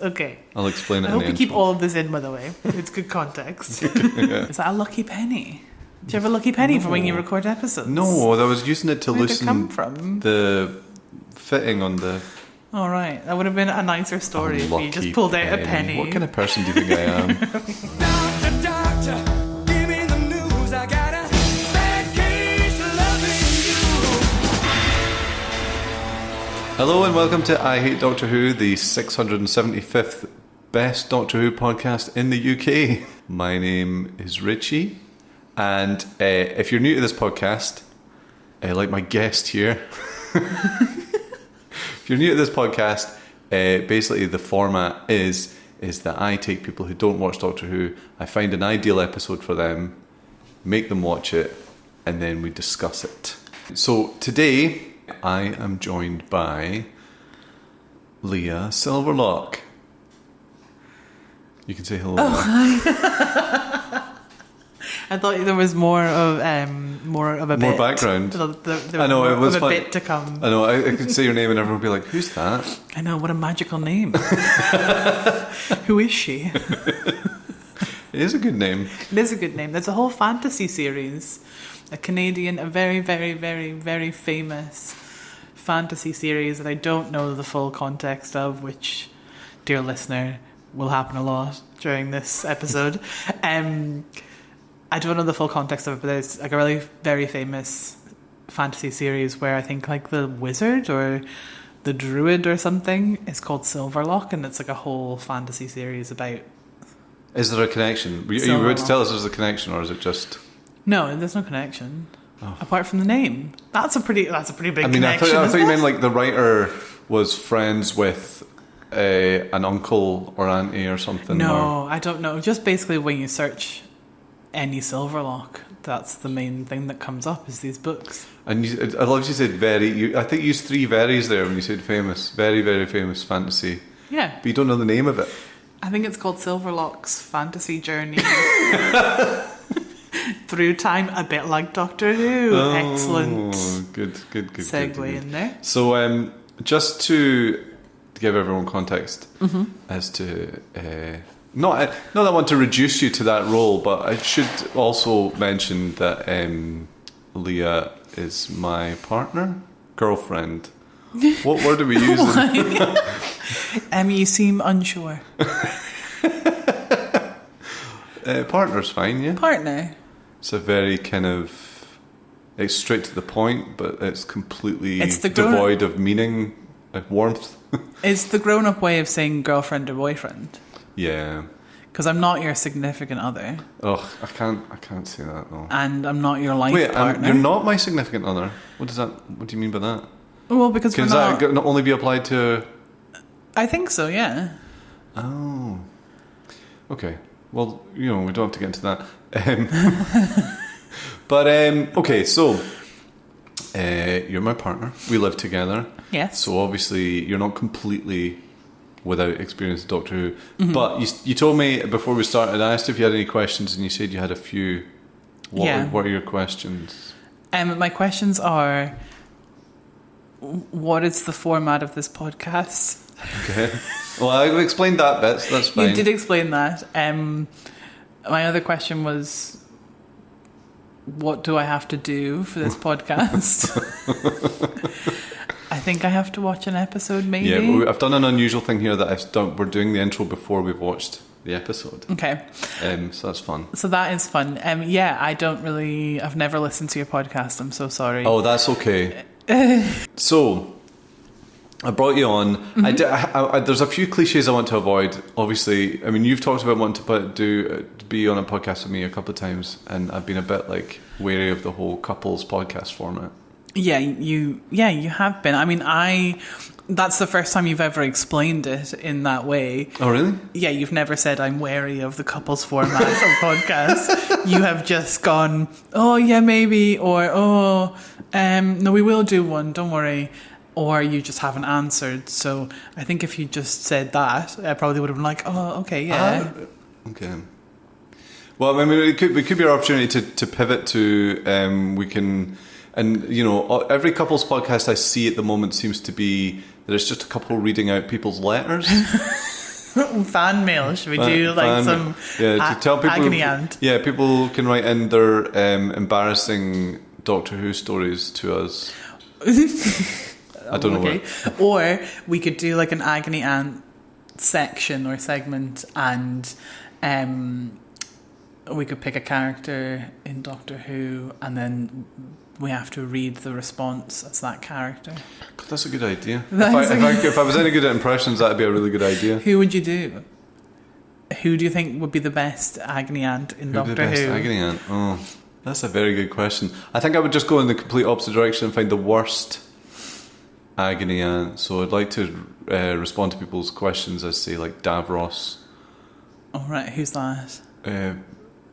Okay. I'll explain it I in hope the you keep intro. all of this in, by the way. It's good context. Yeah. Is that a lucky penny? Do you have a lucky penny for when you record episodes? No, I was using it to Where'd it loosen come from? the fitting on the All right. That would have been a nicer story if you just pulled out a penny. What kind of person do you think I am? Doctor, doctor, give me the news. I got a bad case of loving you. Hello and welcome to I Hate Doctor Who, the 675th best Doctor Who podcast in the UK. My name is Richie, and if you're new to this podcast, like my guest here, if you're new to this podcast, basically the format is that I take people who don't watch Doctor Who, I find an ideal episode for them, make them watch it, and then we discuss it. So today I am joined by Leah Silverlock. You can say hello. Oh, hi. I thought there was more of a More bit. background. There I know, more it was of a fun. bit to come. I know, I could say your name and everyone would be like, who's that? I know, what a magical name. Who is she? It is a good name. It is a good name. There's a whole fantasy series, a very, very, very, very famous fantasy series that I don't know the full context of, which, dear listener, will happen a lot during this episode. I don't know the full context of it, but there's like a really very famous fantasy series where I think like the wizard or the druid or something is called Silverlock, and it's like a whole fantasy series about. Is there a connection? Are you about to tell us there's a connection, or is it just... No, there's no connection. Apart from the name. That's a pretty big connection. I thought you meant like the writer was friends with an uncle or auntie or something. No, I don't know. Just basically when you search any Silverlock, that's the main thing that comes up is these books. And I love you said very. I think you used three veries there when you said famous. Very, very famous fantasy. Yeah. But you don't know the name of it. I think it's called Silverlock's Fantasy Journey Through Time, a bit like Doctor Who. Oh, Excellent. Good. Segue in there. So, just to give everyone context as to not that I want to reduce you to that role, but I should also mention that Leah is my partner, girlfriend. What word are we using? You seem unsure. Partner's fine, yeah. Partner. It's a very kind of, it's straight to the point, but it's completely It's devoid of meaning, warmth. It's the grown-up way of saying girlfriend or boyfriend. Yeah. Because I'm not your significant other. Ugh, I can't say that though. And I'm not your life Wait, partner. you're not my significant other. What do you mean by that? Well, because Can we're not... that not only be applied to? I think so, yeah. Oh. Okay. Well, we don't have to get into that. But okay, so you're my partner. We live together. Yes. So obviously you're not completely without experience of Doctor Who. Mm-hmm. But you told me before we started, I asked if you had any questions, and you said you had a few. What are your questions? My questions are, what is the format of this podcast? Okay. Well, I explained that bit, so that's fine. You did explain that. My other question was, what do I have to do for this podcast? I think I have to watch an episode, maybe. Yeah, I've done an unusual thing here that we're doing the intro before we've watched the episode. Okay. So that's fun. So that is fun. Yeah, I've never listened to your podcast. I'm so sorry. Oh, that's okay. So, I brought you on. Mm-hmm. There's a few cliches I want to avoid. Obviously, I mean, you've talked about wanting to be on a podcast with me a couple of times, and I've been a bit like wary of the whole couples podcast format. Yeah, you have been. I mean, that's the first time you've ever explained it in that way. Oh, really? Yeah, you've never said, I'm wary of the couples format of podcasts. You have just gone, oh, yeah, maybe, or, no, we will do one, don't worry. Or you just haven't answered. So I think if you just said that, I probably would have been like, oh, okay, yeah. Okay. Well, I mean, it could be our opportunity to pivot to, we can... And, every couples podcast I see at the moment seems to be that it's just a couple reading out people's letters. Fan mail. Should we do like some to tell people agony aunt? Yeah, people can write in their embarrassing Doctor Who stories to us. I don't know what. Or we could do like an agony aunt section or segment, and we could pick a character in Doctor Who, and then we have to read the response as that character. That's a good idea. If I was any good at impressions, that'd be a really good idea. Who would you do? Who do you think would be the best agony aunt in Doctor Who? Who'd be the best agony aunt? Oh, that's a very good question. I think I would just go in the complete opposite direction and find the worst agony aunt. So I'd like to respond to people's questions as, say, like Davros. Oh, right. Who's that?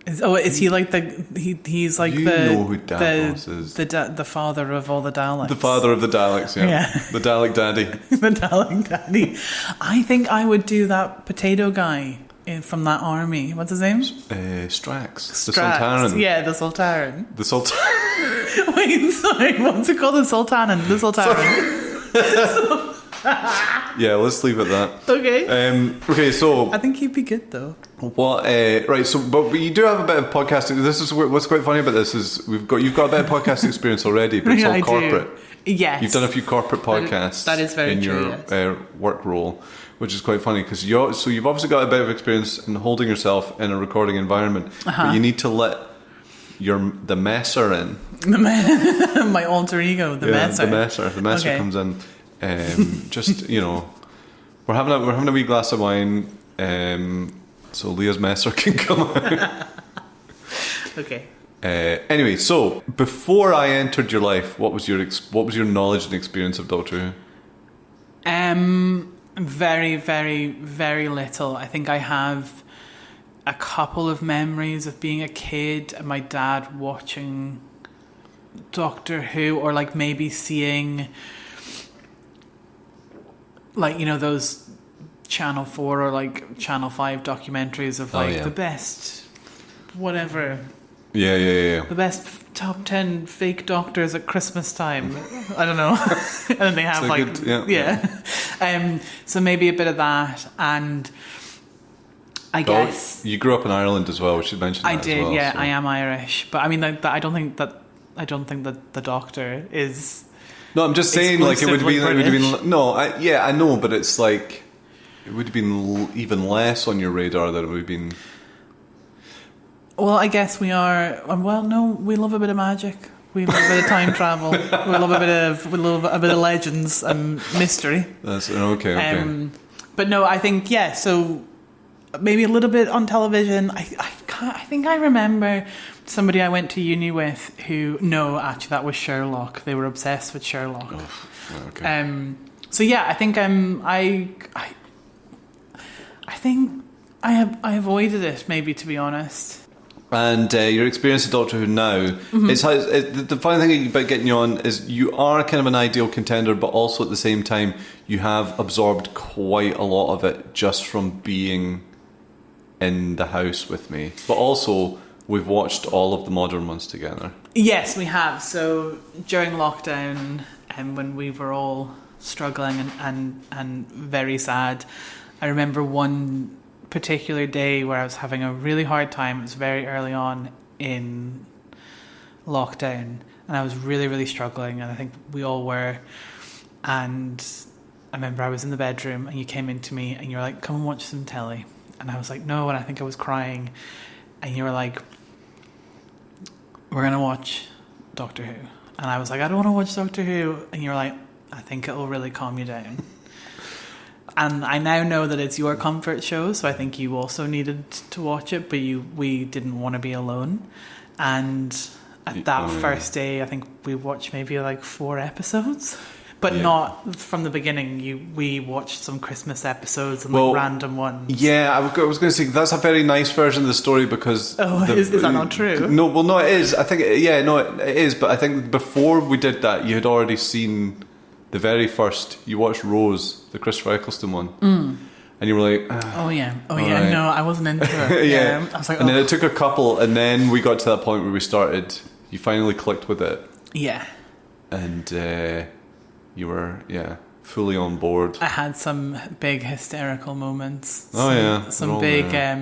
Is he like he's like know who Davros is. The father of all the Daleks. The father of the Daleks, yeah. The Dalek Daddy. The Dalek Daddy. I think I would do that potato guy from that army. What's his name? Strax. The Sultanan. Yeah, the Sultanan. The Sultanan. Wait, sorry. What's it called? The Sultanan. The Sultanan. Yeah, let's leave it at that. Okay. Okay, so I think he'd be good though. What? Right. So, but you do have a bit of podcasting. This is what's quite funny about this is you've got a bit of podcasting experience already, but it's all corporate. Yes. You've done a few corporate podcasts. That is very in true, your yes. Work role, which is quite funny because you've obviously got a bit of experience in holding yourself in a recording environment, but you need to let the messer in. My alter ego, the messer. The messer Okay. comes in. Just we're having a wee glass of wine. So Leah's messer can come out. Okay. Anyway, so before I entered your life, what was your knowledge and experience of Doctor Who? Very, very, very little. I think I have a couple of memories of being a kid and my dad watching Doctor Who, or like maybe seeing, like, you know, those Channel 4 or like Channel 5 documentaries of like the best whatever. Yeah. The best top 10 fake doctors at Christmas time. I don't know. And then they have so like good, so maybe a bit of that, and I guess you grew up in Ireland as well, we should mention that. I did, as well, yeah. so. I am Irish, but I mean that I don't think that the Doctor is. No, I'm just saying, like it would have British. been. No, I know, but it's like it would have been even less on your radar than it would have been. Well, I guess we are. Well, no, we love a bit of magic. We love a bit of time travel. We love a bit of legends and mystery. That's okay. But no, I think so maybe a little bit on television. I think I remember somebody I went to uni with who. No, actually, that was Sherlock. They were obsessed with Sherlock. Oh, okay. So yeah, I think I think I avoided it, maybe, to be honest. And your experience of Doctor Who now, the funny thing about getting you on is you are kind of an ideal contender, but also at the same time you have absorbed quite a lot of it just from being in the house with me. But also we've watched all of the modern ones together. Yes, we have. So during lockdown, when we were all struggling and very sad, I remember one particular day where I was having a really hard time. It was very early on in lockdown, and I was really, really struggling, and I think we all were. And I remember I was in the bedroom and you came into me and you were like, come and watch some telly. And I was like, no, and I think I was crying. And you were like, we're going to watch Doctor Who. And I was like, I don't want to watch Doctor Who. And you were like, I think it will really calm you down. And I now know that it's your comfort show, so I think you also needed to watch it, but we didn't want to be alone. And at that first day, I think we watched maybe like 4 episodes, but not from the beginning. We watched some Christmas episodes and like random ones. Yeah, I was going to say that's a very nice version of the story because. Is that not true? No, well, no, it is. I think it is. But I think before we did that, you had already seen. The very first, you watched Rose, the Christopher Eccleston one, and you were like, right. No, I wasn't into it. Yeah. I was like, and then it took a couple, and then we got to that point where we started. You finally clicked with it. Yeah. And you were, fully on board. I had some big hysterical moments. Oh, yeah. Some They're all big, there.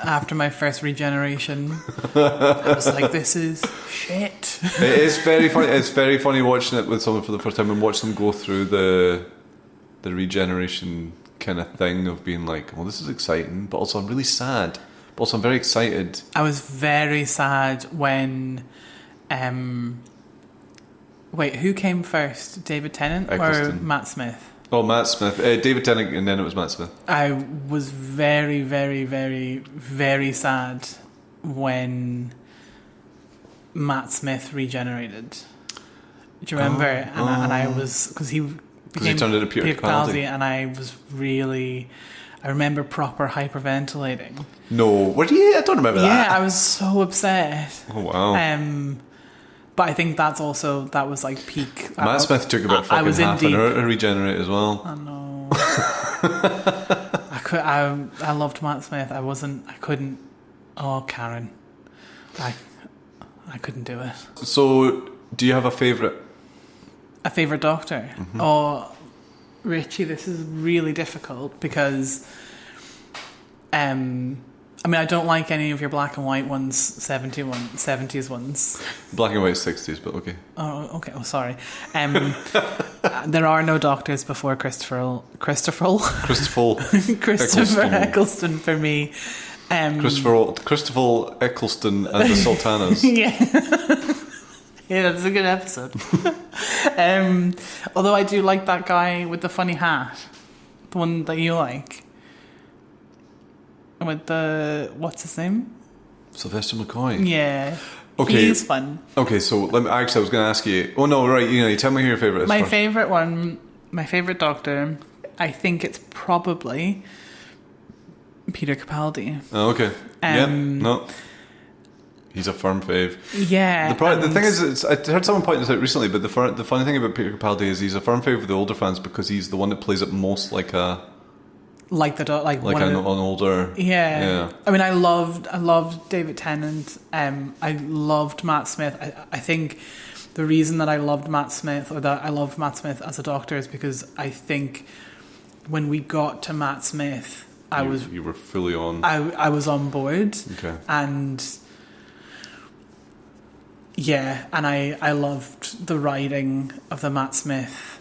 after my first regeneration, I was like, this is shit. It is very funny. It's very funny watching it with someone for the first time and watch them go through the regeneration kind of thing of being like, well, this is exciting, but also I'm really sad. But also I'm very excited. I was very sad when... wait, who came first? David Tennant or Eccleston. Matt Smith? Oh, Matt Smith. David Tennant, and then it was Matt Smith. I was very, very, very, very sad when Matt Smith regenerated. Do you remember? And I was... Because he became turned into Peter Capaldi. and I was really... I remember proper hyperventilating. No. Were you? I don't remember that. Yeah, I was so upset. Oh, wow. But I think that was like peak. Matt Smith took about I was fucking in half an deep. hour to regenerate as well. I know. I loved Matt Smith. I couldn't. Oh, Karen. I couldn't do it. So, do you have a favourite? A favourite doctor? Mm-hmm. Oh, Richie, this is really difficult because I mean, I don't like any of your black and white ones, 70s ones. Black and white 60s, but okay. Oh, okay. Oh, sorry. There are no doctors before Christopher Eccleston for me. Christopher Eccleston and the Sultanas. Yeah. Yeah, that's a good episode. Although I do like that guy with the funny hat. The one that you like. With the... What's his name? Sylvester McCoy. Yeah. Okay. He's fun. Okay, so I was going to ask you. Oh no, right? You tell me who your favourite is. My first. favourite one, my favourite doctor, I think it's probably Peter Capaldi. Oh, okay. Yeah. No. He's a firm fave. Yeah. The thing is, I heard someone point this out recently, but the funny thing about Peter Capaldi is he's a firm fave with the older fans because he's the one that plays it most like an older. Yeah. I mean, I loved David Tennant. I loved Matt Smith. I think the reason that I loved Matt Smith, or that I loved Matt Smith as a doctor, is because I think when we got to Matt Smith, you were fully on. I was on board. Okay. And yeah, and I loved the writing of the Matt Smith.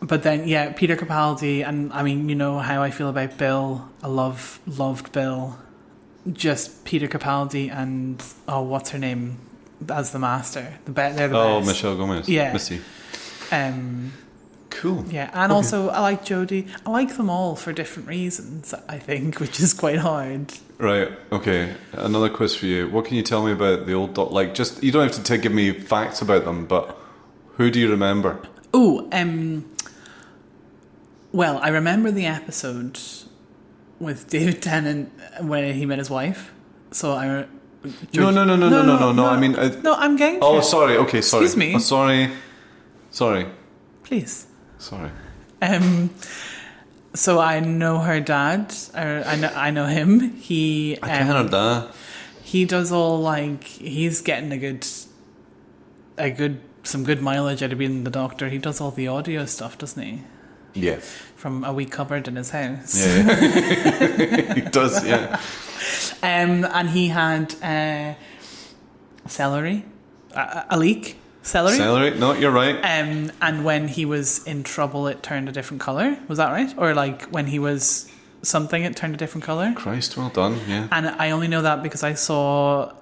But then, yeah, Peter Capaldi, and I mean, you know how I feel about Bill. I loved Bill. Just Peter Capaldi and, what's her name, as the master. They're the best. Michelle Gomez. Yeah. Missy. Cool. Yeah, and also I like Jodie. I like them all for different reasons, I think, which is quite hard. Right. Okay. Another quiz for you. What can you tell me about the old doc? Like, just you don't have to give me facts about them, but who do you remember? Oh, well, I remember the episode with David Tennant when he met his wife. So I. No. I mean, no, I'm getting. Oh, sorry. Okay, sorry. Excuse me. Oh, sorry. Please. Sorry. So I know her dad. Or I know him. He. I can't hear that. He does all he's getting some good mileage out of being the doctor. He does all the audio stuff, doesn't he? Yeah. From a wee cupboard in his house. Yeah. He does. Yeah. And he had celery, a leak. Celery? No, you're right. And when he was in trouble, it turned a different colour. Was that right? Or when he was something, it turned a different colour? Christ, well done, yeah. And I only know that because I saw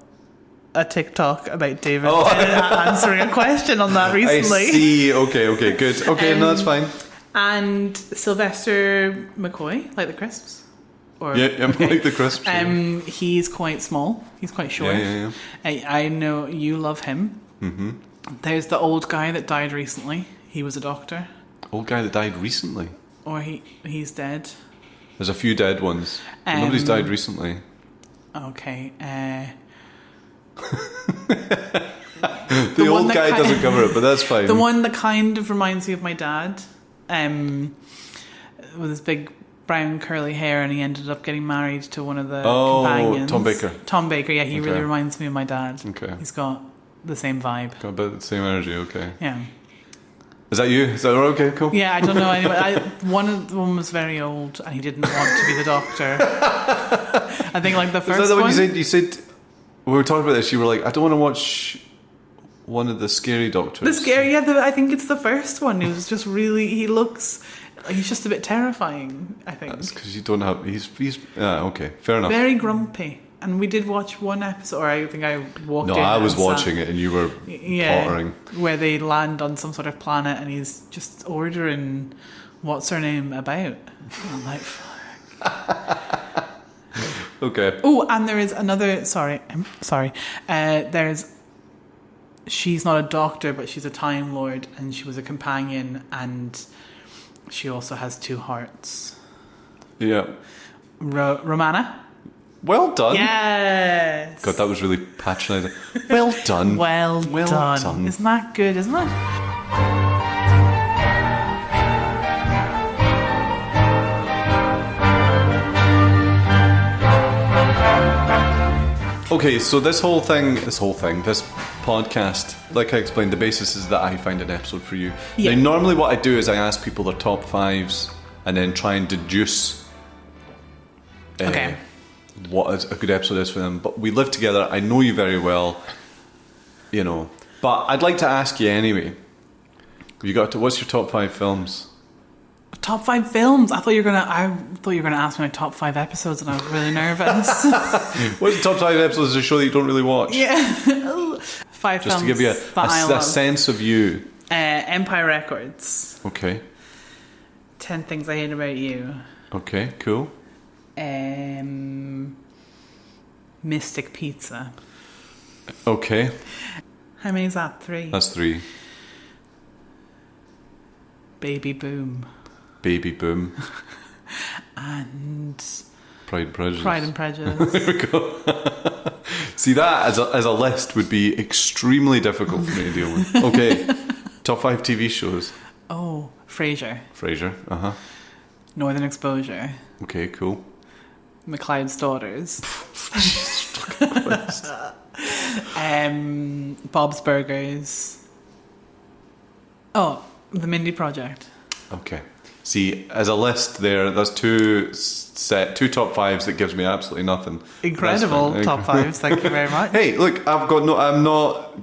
a TikTok about David answering a question on that recently. I see. Okay, good. Okay, no, that's fine. And Sylvester McCoy, like the crisps? Like the crisps. He's quite small. He's quite short. Yeah. I know you love him. Mm-hmm. There's the old guy that died recently. He was a doctor. Old guy that died recently? Or he's dead. There's a few dead ones. Nobody's died recently. Okay. The old guy doesn't cover it, but that's fine. The one that kind of reminds me of my dad. With his big brown curly hair, and he ended up getting married to one of the companions. Tom Baker, yeah, he really reminds me of my dad. Okay. He's got the same vibe. Got about the same energy, okay. Yeah. Is that you? Is that okay? Cool. Yeah, I don't know. Anyway, one of them was very old, and he didn't want to be the doctor. I think like the first Is that one. what you said? You said we were talking about this. You were like, I don't want to watch one of the scary doctors. The scary, yeah. I think it's the first one. He was just really. He's just a bit terrifying. I think. That's because you don't have. He's. Okay, fair enough. Very grumpy. And we did watch one episode, or I think I walked in. No, I was and watching it, and you were pottering. Where they land on some sort of planet, and he's just ordering what's her name about. I'm like, fuck. Okay. Oh, and there is another. Sorry. There's. She's not a doctor, but she's a Time Lord, and she was a companion, and she also has two hearts. Yeah. Romana. Well done. Yes. God, that was really patronising. Well done. Well done. Isn't that good, isn't it? Okay, so this podcast, like I explained, the basis is that I find an episode for you. Yeah. Now, normally what I do is I ask people their top fives and then try and deduce Okay. what a good episode is for them. But we live together. I know you very well, you know. But I'd like to ask you anyway. What's your top 5 films? Top 5 films. I thought you were gonna ask me my top 5 episodes, and I was really nervous. What's the top 5 episodes of a show that you don't really watch? Yeah. 5 Just films to give you that a sense of you. Empire Records. Okay. 10 Things I Hate About You. Okay, cool. Mystic Pizza. Okay. How many is that? 3. That's 3. Baby Boom. Baby Boom. And Pride and Prejudice. Pride and Prejudice. There we go. See, that as a list would be extremely difficult for me to deal with. Okay. Top 5 TV shows. Oh, Frasier. Frasier. Uh-huh. Northern Exposure. Okay, cool. McLeod's Daughters. Bob's Burgers. Oh, The Mindy Project. Okay. See, as a list there, that's two top 5s that gives me absolutely nothing. Incredible That's top 5s. Thank you very much. Hey, look, I'm not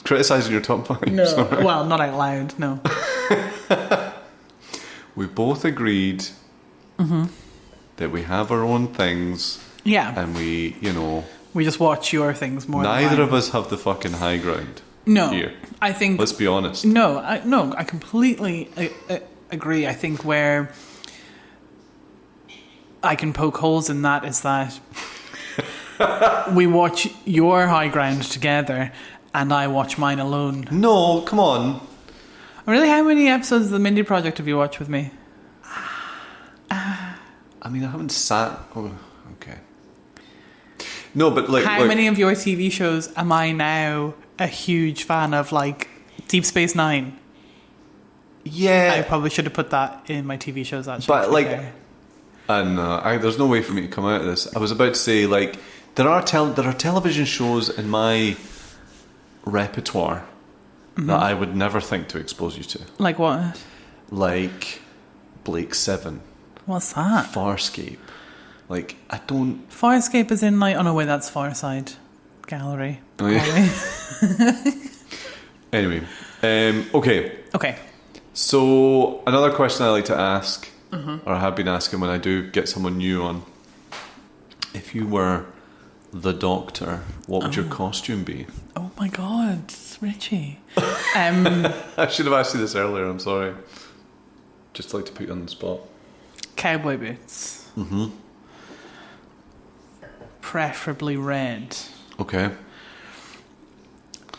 criticising your top 5. No, Sorry. well, not out loud. No. We both agreed that we have our own things. Yeah. And we, We just watch your things more. neither than of us have the fucking high ground. No. Here. I think. Let's be honest. No, I completely agree. I think where I can poke holes in that is that we watch your high ground together and I watch mine alone. No, come on. Really, how many episodes of the Mindy Project have you watched with me? I mean, I haven't sat. Oh, okay. No, but How many of your TV shows am I now a huge fan of, like Deep Space Nine? Yeah. I probably should have put that in my TV shows, actually. But, like, and there's no way for me to come out of this. I was about to say, like, there are television shows in my repertoire that I would never think to expose you to. Like what? Like Blake 7. What's that? Farscape. Like, I don't... Farscape is in, like, oh no, wait, that's Farside Gallery. Oh, yeah. Anyway, okay. Okay. So, another question I like to ask, or I have been asking when I do get someone new on, if you were the Doctor, what would your costume be? Oh my God, Richie. I should have asked you this earlier, I'm sorry. Just like to put you on the spot. Cowboy boots. Preferably red. Okay.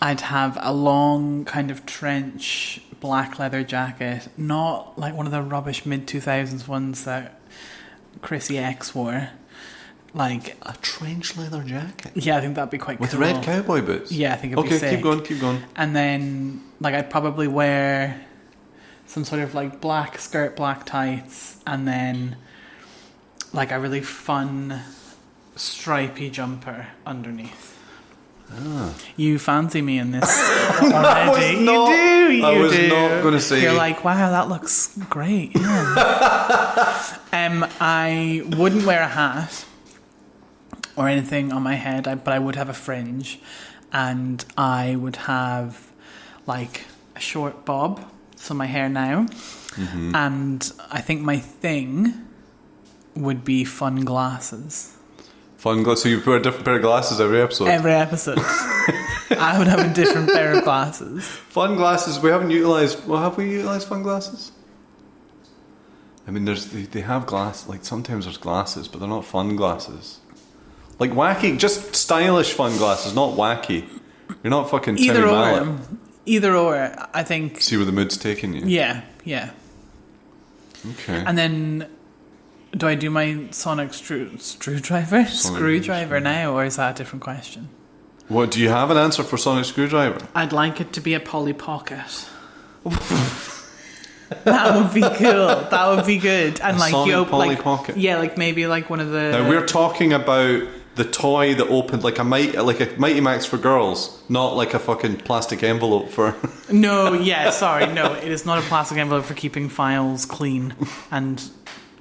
I'd have a long kind of trench black leather jacket, not like one of the rubbish mid-2000s ones that Chrissy X wore. Like a trench leather jacket? Yeah, I think that'd be quite with cool. red cowboy boots? Yeah, I think it'd be sick. Okay, keep going. And then, like, I'd probably wear some sort of, like, black skirt, black tights, and then, like, a really fun stripy jumper underneath. You fancy me in this already. not- You do. You I was do. not gonna say- You're like, wow, that looks great. Yeah. I wouldn't wear a hat or anything on my head, but I would have a fringe, and I would have like a short bob, so my hair now, and I think my thing would be fun glasses. Fun glasses. So you wear a different pair of glasses every episode. Every episode, I would have a different pair of glasses. Fun glasses. We haven't utilised. Well, have we utilised fun glasses? I mean, they have glass. Like sometimes there's glasses, but they're not fun glasses. Like wacky, just stylish fun glasses, not wacky. You're not fucking Timmy Mallet. Either or, I think. See where the mood's taking you. Yeah. Okay. And then, do I do my sonic screwdriver now, or is that a different question? What, do you have an answer for Sonic Screwdriver? I'd like it to be a Polly Pocket. That would be cool. That would be good. And like Sonic you Polly Pocket. Yeah, like maybe like one of the. Now we're talking about the toy that opened like a Mighty Max for girls, not like a fucking plastic envelope for. No, it is not a plastic envelope for keeping files clean and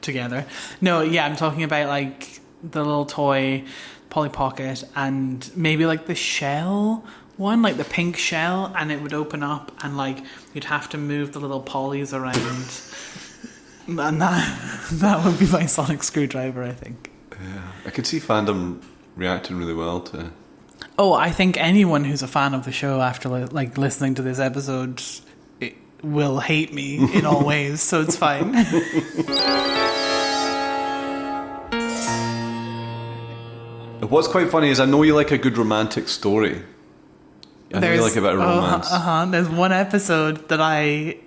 together. No, yeah, I'm talking about like the little toy Polly Pocket, and maybe like the shell one, like the pink shell, and it would open up, and like you'd have to move the little pollies around, and that would be my sonic screwdriver, I think. Yeah, I could see fandom reacting really well to. Oh, I think anyone who's a fan of the show after like listening to this episode will hate me in all ways, so it's fine. What's quite funny is I know you like a good romantic story. I know you like a bit of romance. There's one episode that I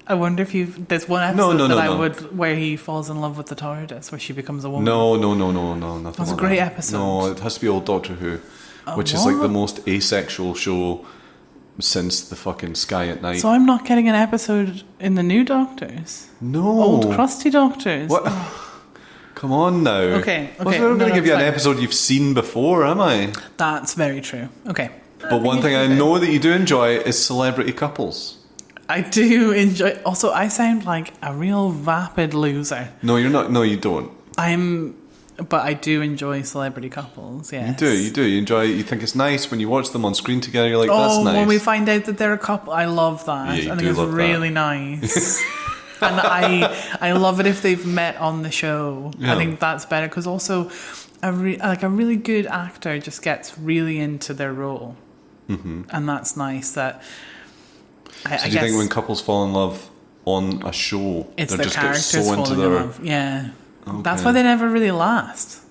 wonder if you've. There's one episode I would where he falls in love with the TARDIS, where she becomes a woman. No, nothing. That's a like great that. episode. No, it has to be old Doctor Who, which is like the most asexual show since the fucking Sky at Night. So I'm not getting an episode in the new Doctors. No, old crusty Doctors. What? Come on now. Okay. I'm not going to give you an episode you've seen before, am I? That's very true. Okay. But one thing I know that you do enjoy is celebrity couples. I do enjoy. Also, I sound like a real vapid loser. No, you're not. No, you don't. But I do enjoy celebrity couples. Yes. You do. You enjoy. You think it's nice when you watch them on screen together. You're like, that's nice. When we find out that they're a couple, I love that. Yeah, you I think do it's love really that. nice. And I love it if they've met on the show. Yeah. I think that's better, because also a really good actor just gets really into their role, and that's nice. That So do you think when couples fall in love on a show, it's they their just get characters so into falling their? in love? Yeah, Okay. that's why they never really last.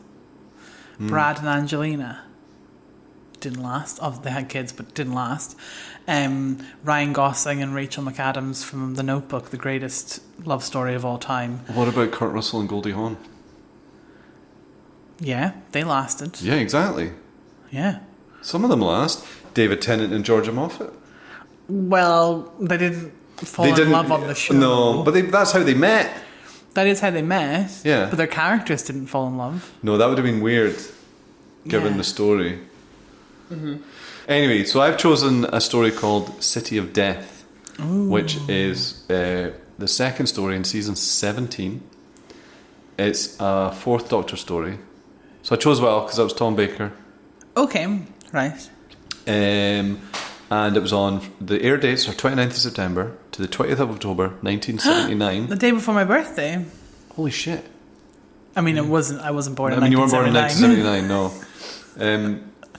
Brad and Angelina didn't last. Oh, they had kids, but didn't last. Ryan Gosling and Rachel McAdams from The Notebook, the greatest love story of all time. What about Kurt Russell and Goldie Hawn? Yeah, they lasted. Yeah, exactly. Yeah. Some of them last. David Tennant and Georgia Moffat. Well, they didn't fall in love on the show. No, but that's how they met. That is how they met. Yeah. But their characters didn't fall in love. No, that would have been weird, given Yeah. the story. Anyway, so I've chosen a story called City of Death, which is the second story in season 17. It's a Fourth Doctor story. So I chose well because that was Tom Baker. Okay, right. And it was on, the air dates are 29th of September to the 20th of October 1979. The day before my birthday. Holy shit. I mean, I wasn't born in 1979. You weren't born in 1979, no.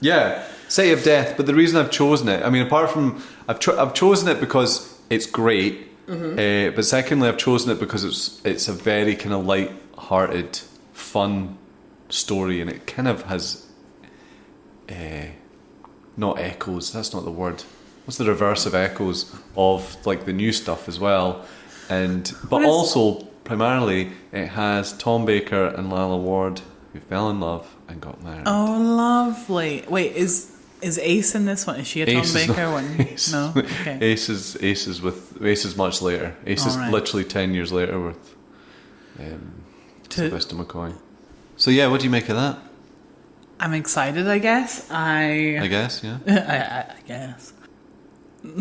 Yeah, City of Death. But the reason I've chosen it, I mean, apart from I've chosen it because it's great. But secondly, I've chosen it because it's a very kind of light-hearted, fun story, and it kind of has not echoes. That's not the word. What's the reverse of echoes of like the new stuff as well? But also primarily it has Tom Baker and Lila Ward who fell in love and got married. Oh, lovely. Wait, is Ace in this one? Is she a Tom Baker one? Ace. No? Okay. Ace is much later. Ace is Alright. literally 10 years later with Sylvester McCoy. So yeah, what do you make of that? I'm excited, I guess. I guess, yeah. I guess.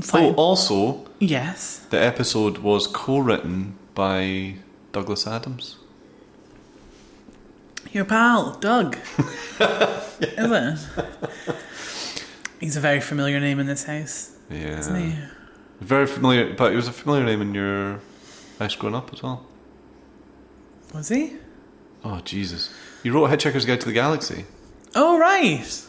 Fine. Oh, also, Yes. the episode was co-written by Douglas Adams. Your pal, Doug. Is it? He's a very familiar name in this house. Yeah. Isn't he? Very familiar, but it was a familiar name in your house growing up as well. Was he? Oh, Jesus. You wrote Hitchhiker's Guide to the Galaxy. Oh, right.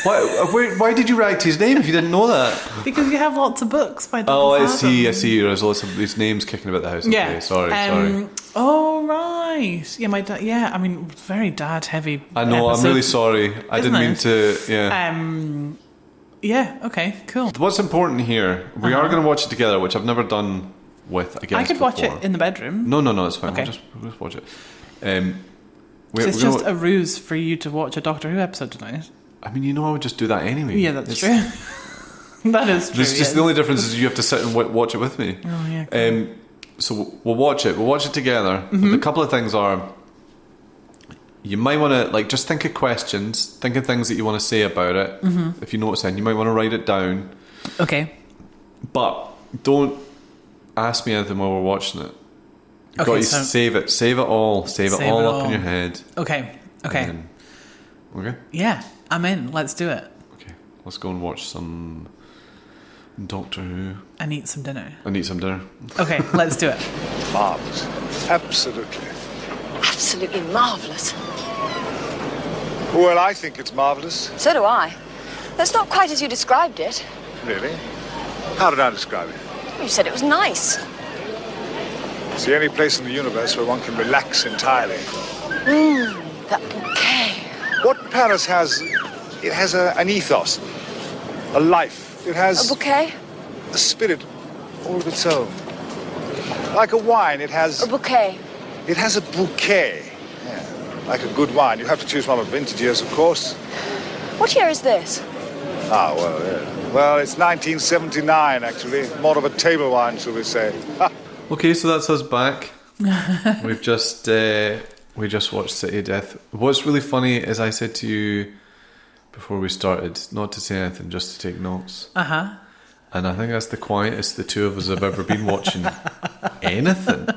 Why did you write his name if you didn't know that? Because you have lots of books by Oh, Douglas I Adams. see. There's lots of these names kicking about the house. Okay, Yeah. sorry. Oh, right. Yeah, my dad. Yeah, I mean, very dad-heavy. I know. episode. I'm really sorry. I didn't mean it? to. Yeah. Yeah. Okay. Cool. What's important here? We are going to watch it together, which I've never done with. I guess I could watch before. it in the bedroom. No, it's fine. Okay. We'll just watch it. It's just a ruse for you to watch a Doctor Who episode tonight. I mean, I would just do that anyway. Yeah, that's true. That is true. Just yes. the only difference is you have to sit and watch it with me. Oh yeah. Cool. So we'll watch it. We'll watch it together. Mm-hmm. But a couple of things are, you might want to just think of questions, think of things that you want to say about it. Mm-hmm. If you notice anything, you might want to write it down. Okay. But don't ask me anything while we're watching it. You've got to save it all up in your head. Okay. Okay. Yeah, I'm in. Let's do it. Okay. Let's go and watch some Doctor Who. And eat some dinner. And eat some dinner. Okay, let's do it. Marvellous. Absolutely. Absolutely marvellous. Well, I think it's marvellous. So do I. That's not quite as you described it. Really? How did I describe it? You said it was nice. It's the only place in the universe where one can relax entirely. That bouquet. What Paris has, it has an ethos, a life. It A has bouquet? a spirit all of its own. Like a wine, it has A bouquet. a bouquet. Yeah. Like a good wine. You have to choose one of vintage years, of course. What year is this? Ah, well, yeah. Well, it's 1979, actually. More of a table wine, shall we say. Okay, so that's us back. We just watched City of Death. What's really funny is I said to you before we started not to say anything, just to take notes. Uh-huh. And I think that's the quietest the two of us have ever been watching anything.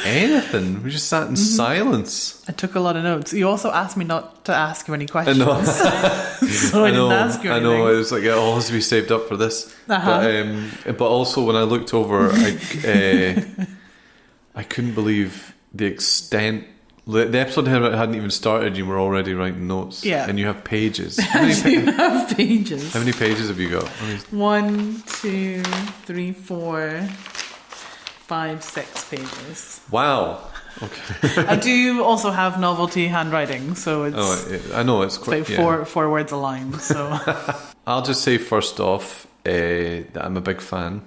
Anything. We just sat in silence. I took a lot of notes. You also asked me not to ask you any I questions. know. So I didn't ask you I anything. know. It was like it all has to be saved up for this. Uh-huh. But also when I looked over, I couldn't believe the extent. The episode hadn't even started. And you were already writing notes. Yeah. And you have pages. You have pages. How many pages have you got? 1, 2, 3, 4, 5, 6 pages. Wow. Okay. I do also have novelty handwriting, so it's I know it's quite. about four words a line. So I'll just say first off that I'm a big fan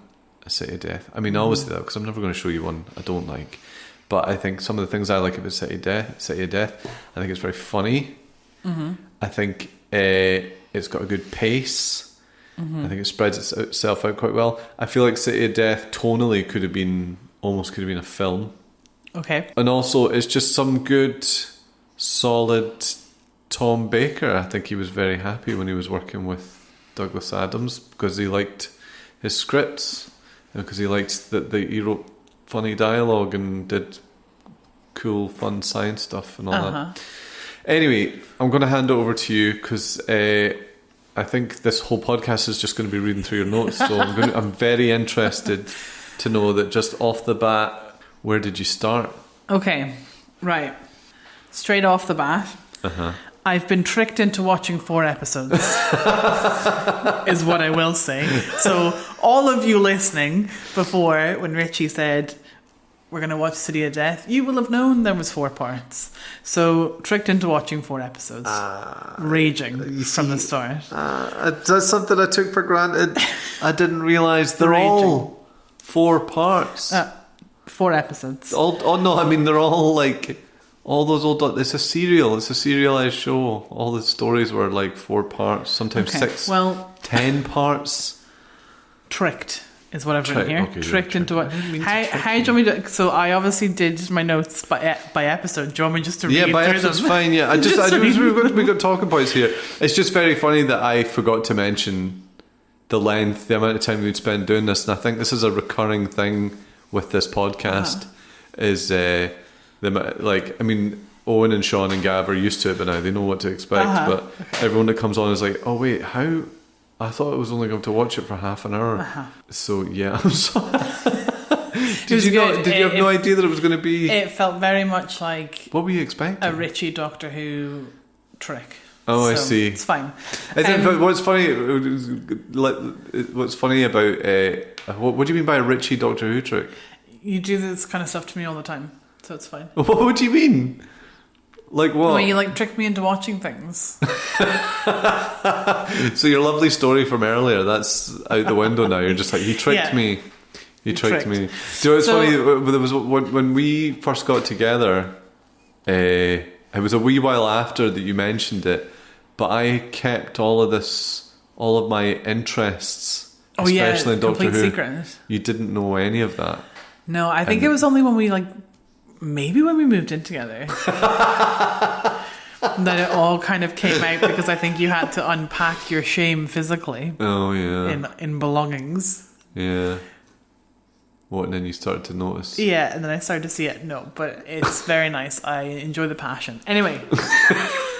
of City of Death. I mean, I always say that because I'm never going to show you one I don't like. But I think some of the things I like about City of Death, I think it's very funny. Mm-hmm. I think it's got a good pace. Mm-hmm. I think it spreads itself out quite well. I feel like City of Death tonally could have been a film. okay. And also, it's just some good, solid Tom Baker. I think he was very happy when he was working with Douglas Adams because he liked his scripts, because he liked that he wrote funny dialogue and did cool, fun science stuff and all that. Anyway, I'm going to hand it over to you because I think this whole podcast is just going to be reading through your notes. So I'm very interested to know that just off the bat, where did you start? Okay, right. Straight off the bat, I've been tricked into watching 4 episodes, is what I will say. So all of you listening before, when Richie said, we're going to watch City of Death, you will have known there was 4 parts. So tricked into watching 4 episodes. Raging from the start. That's something I took for granted. I didn't realise they're all 4 parts. 4 episodes. No, I mean they're all like all those old. It's a serialized show. All the stories were like 4 parts, sometimes 6. Well, 10 parts. tricked is what I've written here. Okay, Tricked yeah, into what? How do you want me to? So I obviously did my notes by episode. Do you want me just to read by through episode's them? fine. Yeah, we got talking points here. It's just very funny that I forgot to mention the amount of time we'd spend doing this, and I think this is a recurring thing with this podcast. Is Owen and Sean and Gav are used to it, but now they know what to expect. But everyone that comes on is like, oh wait, how? I thought I was only going to watch it for half an hour. So yeah, I'm sorry. Did you have no idea that it was going to be? It felt very much like what were you expecting? a Richie Doctor Who trick. Oh, I So see. It's fine. But what's funny about what do you mean by a Richie Doctor Who trick? You do this kind of stuff to me all the time, so it's fine. What do you mean? Like what? Well, you trick me into watching things. So your lovely story from earlier, that's out the window now. You're just like, he tricked me. He tricked me. Do you know what's funny? There was when we first got together, it was a wee while after that you mentioned it, but I kept all of my interests, especially in Doctor Who. Secret. You didn't know any of that. No, I think it was only when we maybe when we moved in together that it all kind of came out, because I think you had to unpack your shame physically. Oh yeah. In belongings. Yeah. What, and then you started to notice? Yeah, and then I started to see it. No, but it's very nice. I enjoy the passion. Anyway,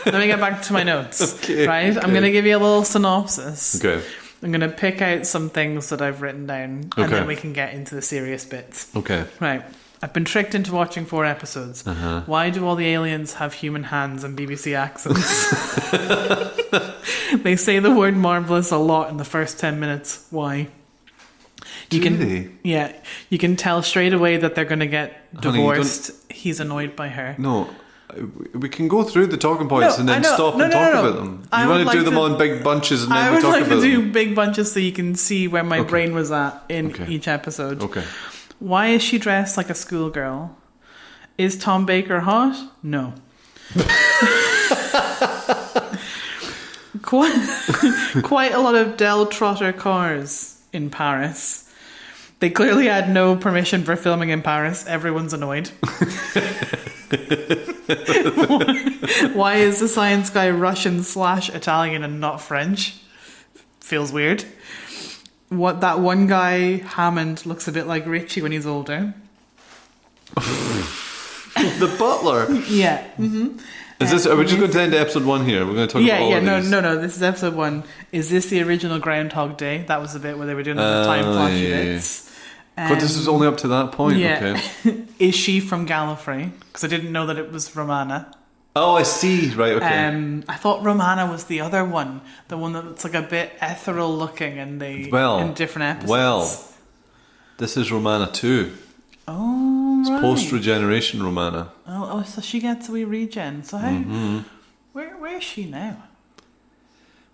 let me get back to my notes. Okay, right? okay. I'm going to give you a little synopsis. Okay. I'm going to pick out some things that I've written down, and then we can get into the serious bits. Okay. Right. I've been tricked into watching 4 episodes. Why do all the aliens have human hands and BBC accents? They say the word marvellous a lot in the first 10 minutes. Why? You can tell straight away that they're going to get divorced. He's annoyed by her. No, we can go through the talking points and then stop and talk about them. You want to do them on big bunches and then we talk about them? I would like to do big bunches so you can see where my brain was at in each episode. Okay. Why is she dressed like a schoolgirl? Is Tom Baker hot? No. Quite a lot of Del Trotter cars in Paris. They clearly had no permission for filming in Paris. Everyone's annoyed. Why is the science guy Russian/Italian and not French? Feels weird. What, that one guy, Hammond, looks a bit like Richie when he's older. The butler? Yeah. Mm-hmm. Are we just going to end episode 1 here? We're going to talk about all of these? No, this is episode 1. Is this the original Groundhog Day? That was the bit where they were doing the time flashy bits. But this is only up to that point, okay. Is she from Gallifrey? Because I didn't know that it was Romana. Oh, I see. Right, okay. I thought Romana was the other one. The one that's like a bit ethereal looking in different episodes. Well, this is Romana 2. Oh, It's right. post-regeneration Romana. Oh, so she gets a wee regen. So how... Mm-hmm. Where is she now?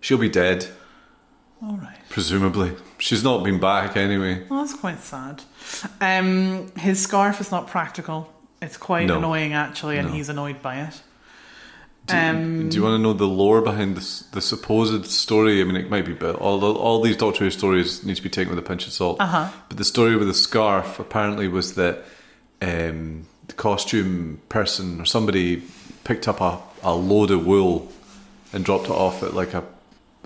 She'll be dead. All right. Presumably. She's not been back anyway. Well, that's quite sad. His scarf is not practical. It's quite annoying, actually, and he's annoyed by it. Do you want to know the lore behind the supposed story? I mean, it might be, but all these Doctor Who stories need to be taken with a pinch of salt. But the story with the scarf apparently was that the costume person or somebody picked up a load of wool and dropped it off at like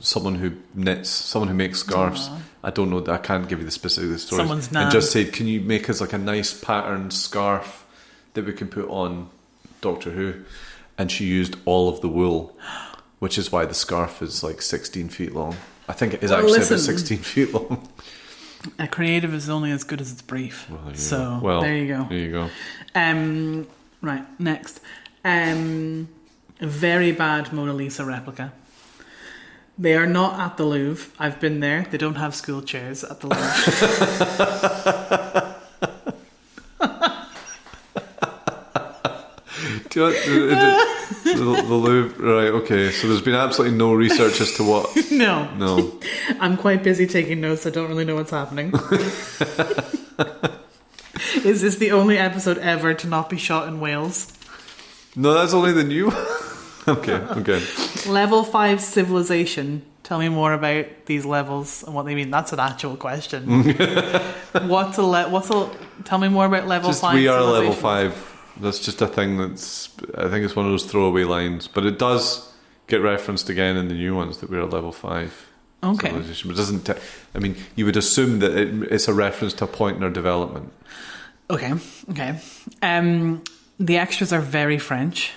someone who makes scarves. I don't know. I can't give you the specifics of the story. Someone's nan. And just said, "Can you make us like a nice patterned scarf that we can put on Doctor Who?" And she used all of the wool, which is why the scarf is like 16 feet long. I think it is about 16 feet long. A creative is only as good as its brief. There you go. There you go. Right, next. A very bad Mona Lisa replica. They are not at the Louvre. I've been there. They don't have school chairs at the Louvre. Do you know, the Louvre, right? Okay, so there's been absolutely no research as to what. No. I'm quite busy taking notes. I don't really know what's happening. Is this the only episode ever to not be shot in Wales? No, that's only the new one. Okay. Level 5 civilization Tell me more about these levels and what they mean. That's an actual question. Tell me more about level Just 5. we are level civilization. 5. That's just a thing I think it's one of those throwaway lines. But it does get referenced again in the new ones that we're a level 5 Okay. civilization. But it doesn't. You would assume that it's a reference to a point in our development. Okay. The extras are very French.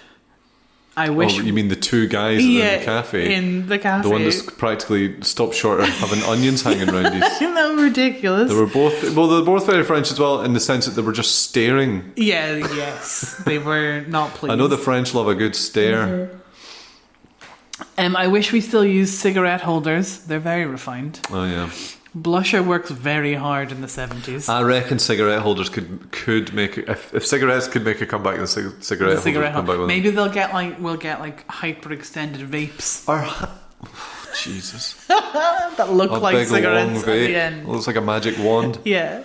I wish. Oh, you mean the two guys that are in the cafe? In the cafe. The one that's practically stopped short of having onions hanging around his. Isn't that ridiculous? They were both very French as well, in the sense that they were just staring. Yeah, yes. They were not pleased. I know the French love a good stare. I wish we still used cigarette holders. They're very refined. Oh yeah. Blusher works very hard in the 70s. I reckon cigarette holders could make if cigarettes could make a comeback, then cigarette holders would come back with Maybe we'll get like hyper extended vapes them. Jesus. that look A like big cigarettes long at the vape. end. Looks like a magic wand. Yeah.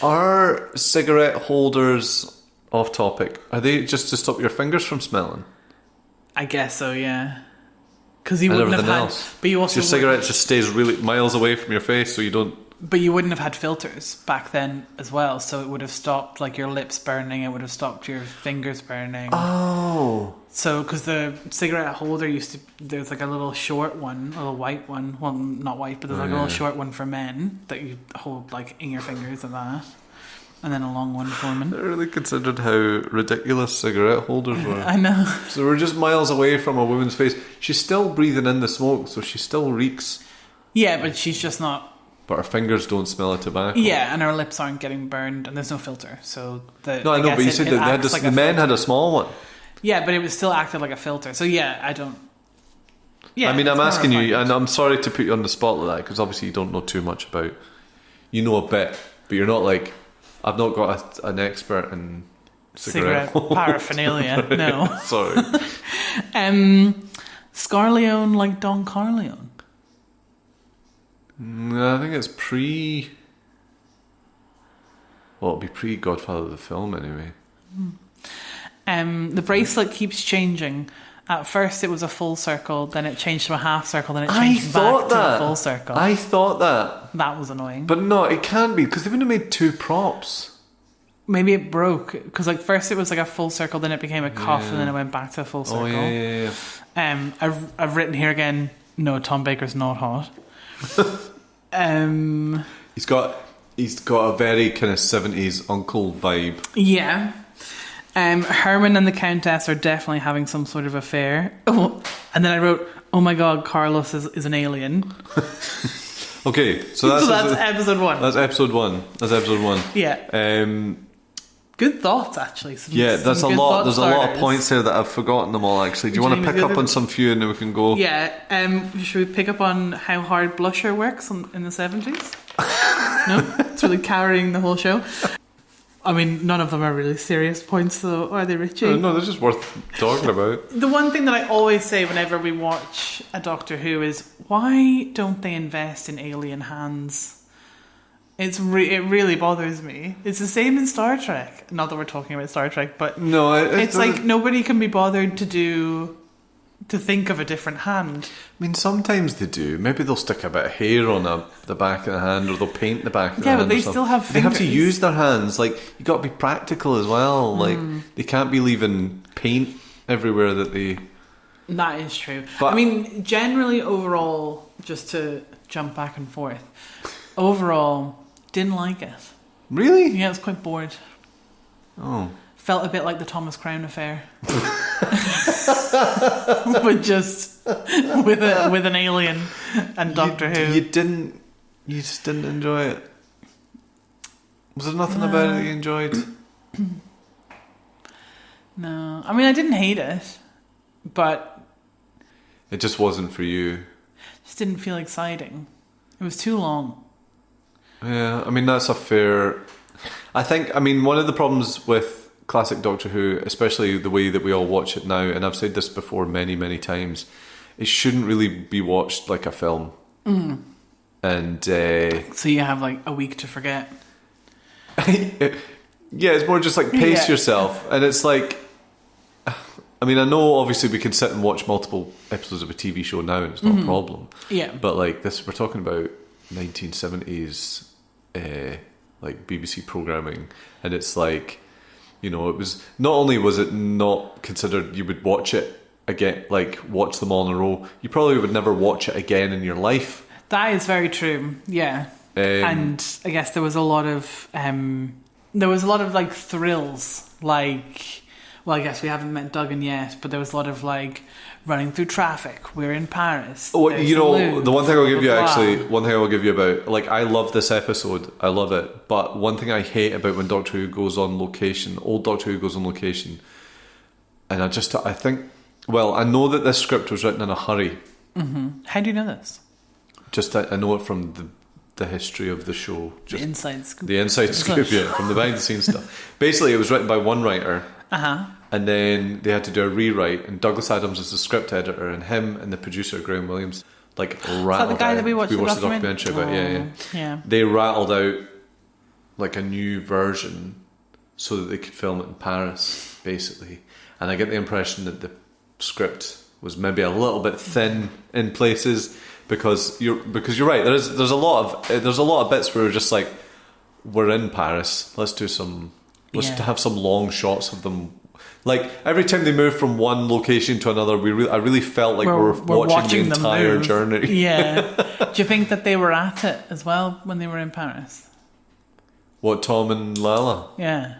Are cigarette holders, off topic, are they just to stop your fingers from smelling? I guess so, yeah. Because you And wouldn't have everything had, else. but you also Your cigarette just stays really miles away from your face, so you don't. but you wouldn't have had filters back then as well, so it would have stopped like your lips burning. It would have stopped your fingers burning. Oh. So because the cigarette holder there's like a little short one, a little white one. Well, not white, but there's like a little short one for men that you hold like in your fingers and that, and then a long one for women. I really considered how ridiculous cigarette holders were. I know. So we're just miles away from a woman's face. She's still breathing in the smoke, so she still reeks. Yeah, but she's just not. But her fingers don't smell of tobacco. Yeah, and her lips aren't getting burned, and there's no filter. So No, I know, but you said that they had the men had a small one. Yeah, but it was still acted like a filter. So yeah, I don't. Yeah, I'm it's more asking you, refined. and I'm sorry to put you on the spot like that, because obviously you don't know too much about. You know a bit, but you're not like. I've not got an expert in cigarette paraphernalia. No. Sorry. Scarleone like Don Carleone. I think it's pre. Well, it'll be pre Godfather the film anyway. The bracelet keeps changing. At first, it was a full circle, then it changed to a half circle, then it changed back to a full circle. I thought that. That was annoying. But no, it can't be, because they wouldn't have made two props. Maybe it broke, because like first it was like a full circle, then it became a cuff, and then it went back to a full circle. Oh, yeah. I've written here again, no, Tom Baker's not hot. He's got a very kind of 70s uncle vibe. Yeah. Herman and the Countess are definitely having some sort of affair. Oh, and then I wrote, oh my god, Carlos is an alien. Okay, so that's episode 1. That's episode 1. Yeah. Good thoughts, actually. There's a lot. There's a lot of points there that I've forgotten them all. Actually, do you want to pick up on some few and then we can go? Yeah. Should we pick up on how hard blusher works in the 70s? No, it's really carrying the whole show. I mean, none of them are really serious points, though, are they, Richie? No, they're just worth talking about. The one thing that I always say whenever we watch a Doctor Who is, why don't they invest in alien hands? It really bothers me. It's the same in Star Trek. Not that we're talking about Star Trek, but no, it's like nobody can be bothered to think of a different hand. I mean, sometimes they do. Maybe they'll stick a bit of hair on the back of the hand, or they'll paint the back of the hand. Yeah, but they still have fingers. They have to use their hands. Like, you got to be practical as well. Like, they can't be leaving paint everywhere that they... That is true. But, I mean, generally, overall, just to jump back and forth, overall, didn't like it. Really? Yeah, I was quite bored. Oh. Felt a bit like the Thomas Crown affair. But just with an alien and Doctor Who. You just didn't enjoy it? Was there nothing about it that you enjoyed? No. I mean, I didn't hate it, but... It just wasn't for you. It just didn't feel exciting. It was too long. Yeah, I mean, that's a fair... I think, one of the problems with classic Doctor Who, especially the way that we all watch it now, and I've said this before many, many times, it shouldn't really be watched like a film. And so you have like a week to forget. Yeah, it's more just like pace yourself, and it's like I mean, I know obviously we can sit and watch multiple episodes of a TV show now and it's not a problem. Yeah. But like this, we're talking about 1970s like BBC programming, and it's like, you know, it was not only was it not considered you would watch it again, like watch them all in a row, you probably would never watch it again in your life. That is very true. Yeah. And I guess there was a lot of like thrills, like, well, I guess we haven't met Duggan yet, but there was a lot of like running through traffic. We're in Paris. Oh, There's you know, Louvre, the one thing I'll give you blah, blah, actually, blah. one thing I'll give you about, like, I love this episode, I love it, but one thing I hate about when Doctor Who goes on location, old Doctor Who goes on location, and I think, well, I know that this script was written in a hurry. Mm-hmm. How do you know this? Just, I know it from the history of the show. Just The inside scoop. The inside scoop, yeah, from the behind the scenes stuff. Basically, it was written by one writer, and then they had to do a rewrite, and Douglas Adams was the script editor, and him and the producer, Graham Williams, like rattled the guy out. that we watched the documentary about, yeah. They rattled out like a new version so that they could film it in Paris, basically. And I get the impression that the script was maybe a little bit thin in places, because you're right. There's a lot of bits where we're just like, we're in Paris. Let's have some long shots of them. Like every time they move from one location to another, I really felt like we're watching the entire journey. Yeah. Do you think that they were at it as well when they were in Paris? What, Tom and Lala? Yeah.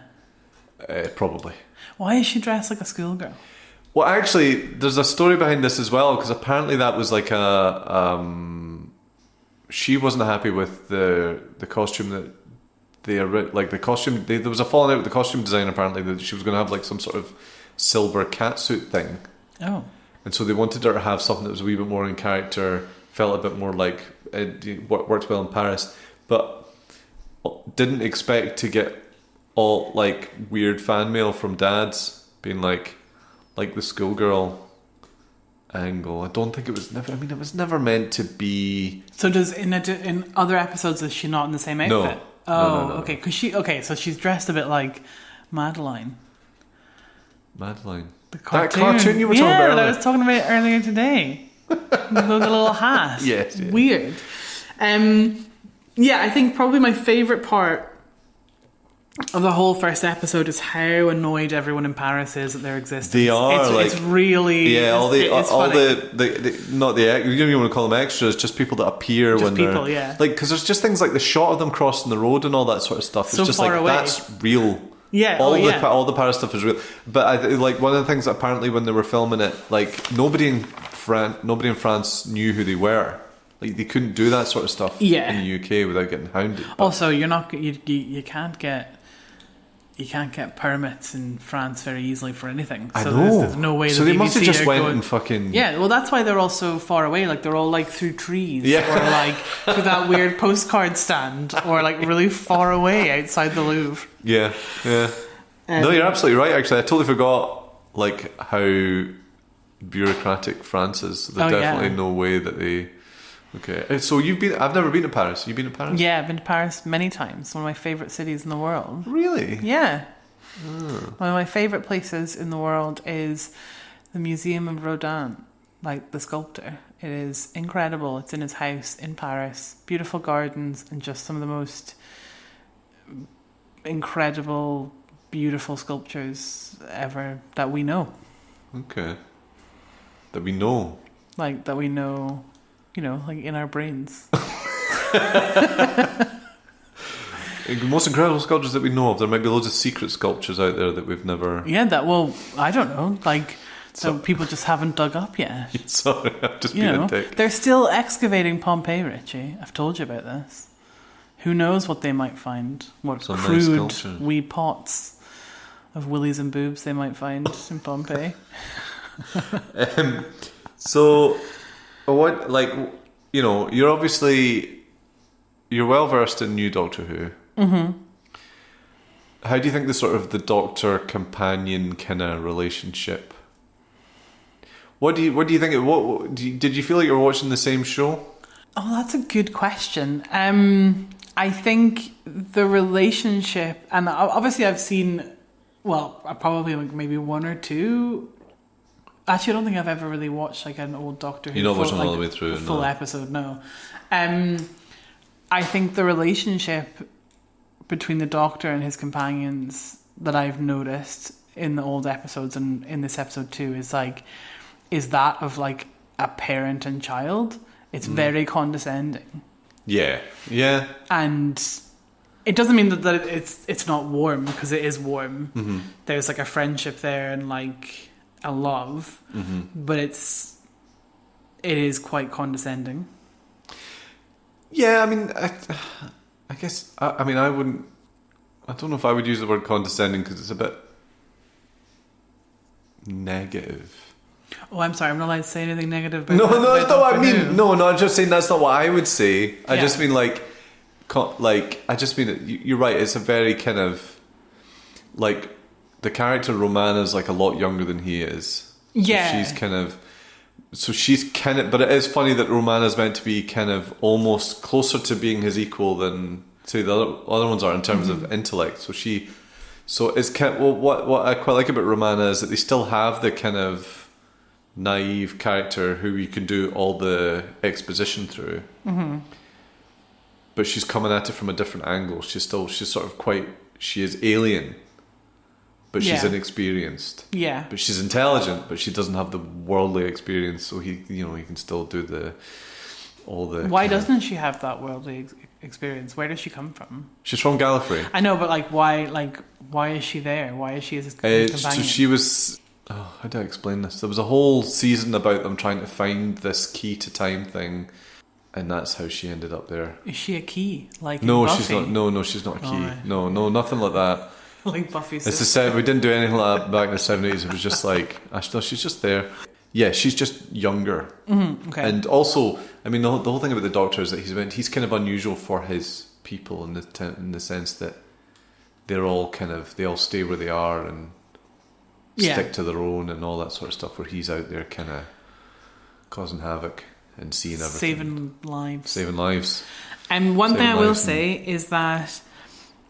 Probably. Why is she dressed like a schoolgirl? Well, actually, there's a story behind this as well, because apparently that was like she wasn't happy with the costume that there was a falling out with the costume designer, apparently, that she was going to have like some sort of silver catsuit thing. Oh. And so they wanted her to have something that was a wee bit more in character, felt a bit more like it worked well in Paris, but didn't expect to get all like weird fan mail from dads being like the schoolgirl angle. I don't think it was never. I mean, it was never meant to be. So does in other episodes is she not in the same outfit? No. Okay. Because so she's dressed a bit like Madeline. Madeline. The cartoon. That cartoon you were talking about that earlier. I was talking about earlier today. The little hat. Yes. Yeah. Weird. Yeah, I think probably my favourite part of the whole first episode is how annoyed everyone in Paris is at their existence. They are it's really it's all funny. the not the you don't even want to call them extras, just people that appear Just when people, they're yeah. like, because there's just things like the shot of them crossing the road and all that sort of stuff. It's So just far like away. that's real. Yeah, all oh, the Paris stuff is real. But like one of the things that apparently when they were filming it, like nobody in France knew who they were. Like they couldn't do that sort of stuff in the UK without getting hounded. But Also, you can't get permits in France very easily for anything. So I know. There's no way. So the they must have BBC just are went going, and fucking Yeah, well, that's why they're all so far away. Like they're all like through trees, Yeah. or like through that weird postcard stand, or like really far away outside the Louvre. Yeah. No, you're absolutely right. Actually, I totally forgot like how bureaucratic France is. There's definitely no way that they. Okay, so I've never been to Paris. You've been to Paris? Yeah, I've been to Paris many times. One of my favourite cities in the world. Really? Yeah. One of my favourite places in the world is the Museum of Rodin, like the sculptor. It is incredible. It's in his house in Paris. Beautiful gardens and just some of the most incredible, beautiful sculptures ever that we know. Okay. That we know. Like, that we know, like in our brains. The most incredible sculptures that we know of. There might be loads of secret sculptures out there that we've never. Yeah, I don't know. Like, so people just haven't dug up yet. Sorry, I've just been a dick. They're still excavating Pompeii, Richie. I've told you about this. Who knows what they might find? What Some nice crude sculpture. wee pots of willies and boobs they might find in Pompeii. So, what, like, you're obviously, you're well versed in new Doctor Who. Mm-hmm. How do you think the Doctor companion kind of relationship? What do you think? Did you feel like you were watching the same show? Oh, that's a good question. I think the relationship, and obviously I've seen, probably like maybe one or two Actually, I don't think I've ever really watched like an old Doctor Who. You're not watching full, all the way through, a full no. episode. No. I think the relationship between the Doctor and his companions that I've noticed in the old episodes and in this episode too is that of like a parent and child. It's very condescending. Yeah. And it doesn't mean that it's not warm, because it is warm. Mm-hmm. There's like a friendship there and like a love, but it is quite condescending. Yeah, I mean, I guess, I mean, I don't know if I would use the word condescending because it's a bit negative. Oh, I'm sorry, I'm not allowed to say anything negative about No, about that's not what I Doctor mean. Who. No, I'm just saying that's not what I would say. I Yeah. just mean I just mean you're right. It's a very kind of like the character Romana is like a lot younger than he is. Yeah. So she's kind of, but it is funny that Romana's meant to be kind of almost closer to being his equal than say the other ones are in terms of intellect. So it's kind of, well, what I quite like about Romana is that they still have the kind of naive character who you can do all the exposition through, but she's coming at it from a different angle. She's is alien, but she's Yeah. inexperienced. Yeah. But she's intelligent, but she doesn't have the worldly experience. So he can still do all the. Why doesn't she have that worldly experience? Where does she come from? She's from Gallifrey. I know, but why is she there? Why is she his companion? So she was. Oh, how do I explain this? There was a whole season about them trying to find this key to time thing, and that's how she ended up there. Is she a key? Like in No, Buffy? she's not. No, she's not a key. Alright. No, nothing like that. Like Buffy. It's the sister. we didn't do anything like that back in the 70s. It was just like, no, she's just there. Yeah, she's just younger. Okay. And also, I mean, the whole thing about the Doctor is that he's kind of unusual for his people in the sense that they all stay where they are and stick to their own and all that sort of stuff, where he's out there kind of causing havoc and seeing everything. Saving lives. Saving lives. And one thing I Saving will lives say is that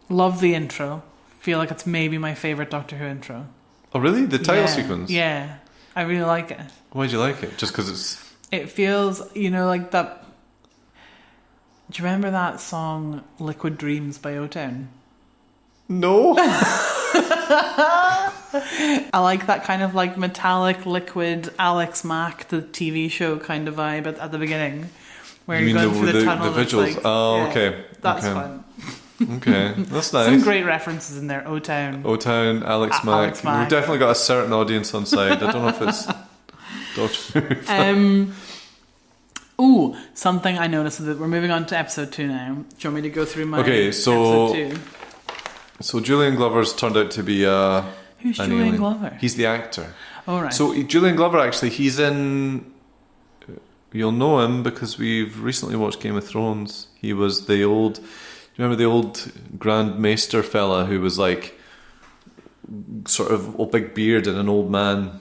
love the intro. Feel like it's maybe my favourite Doctor Who intro. Oh, really? The title Yeah. sequence? Yeah. I really like it. Why do you like it? Just because it's... It feels, like that... Do you remember that song Liquid Dreams by O-Town? No? I like that kind of like metallic, liquid, Alex Mack, the TV show kind of vibe at the beginning. Where You you're mean going through the tunnel. the it's visuals? like- Oh, yeah, okay. That's Okay. fun. Okay, that's nice. Some great references in there. O-Town. O-Town, Alex Mack. Alex Mack. We've definitely got a certain audience on side. I don't know if it's Doctor Who. Something I noticed that we're moving on to episode 2 now. Do you want me to go through my Okay, so- episode 2? So Julian Glover's turned out to be Who's an Julian alien. Glover? He's the actor. Oh, right. So Julian Glover, actually, he's in... You'll know him because we've recently watched Game of Thrones. He was the old... Do you remember the old Grand Maester fella who was like sort of a big beard and an old man?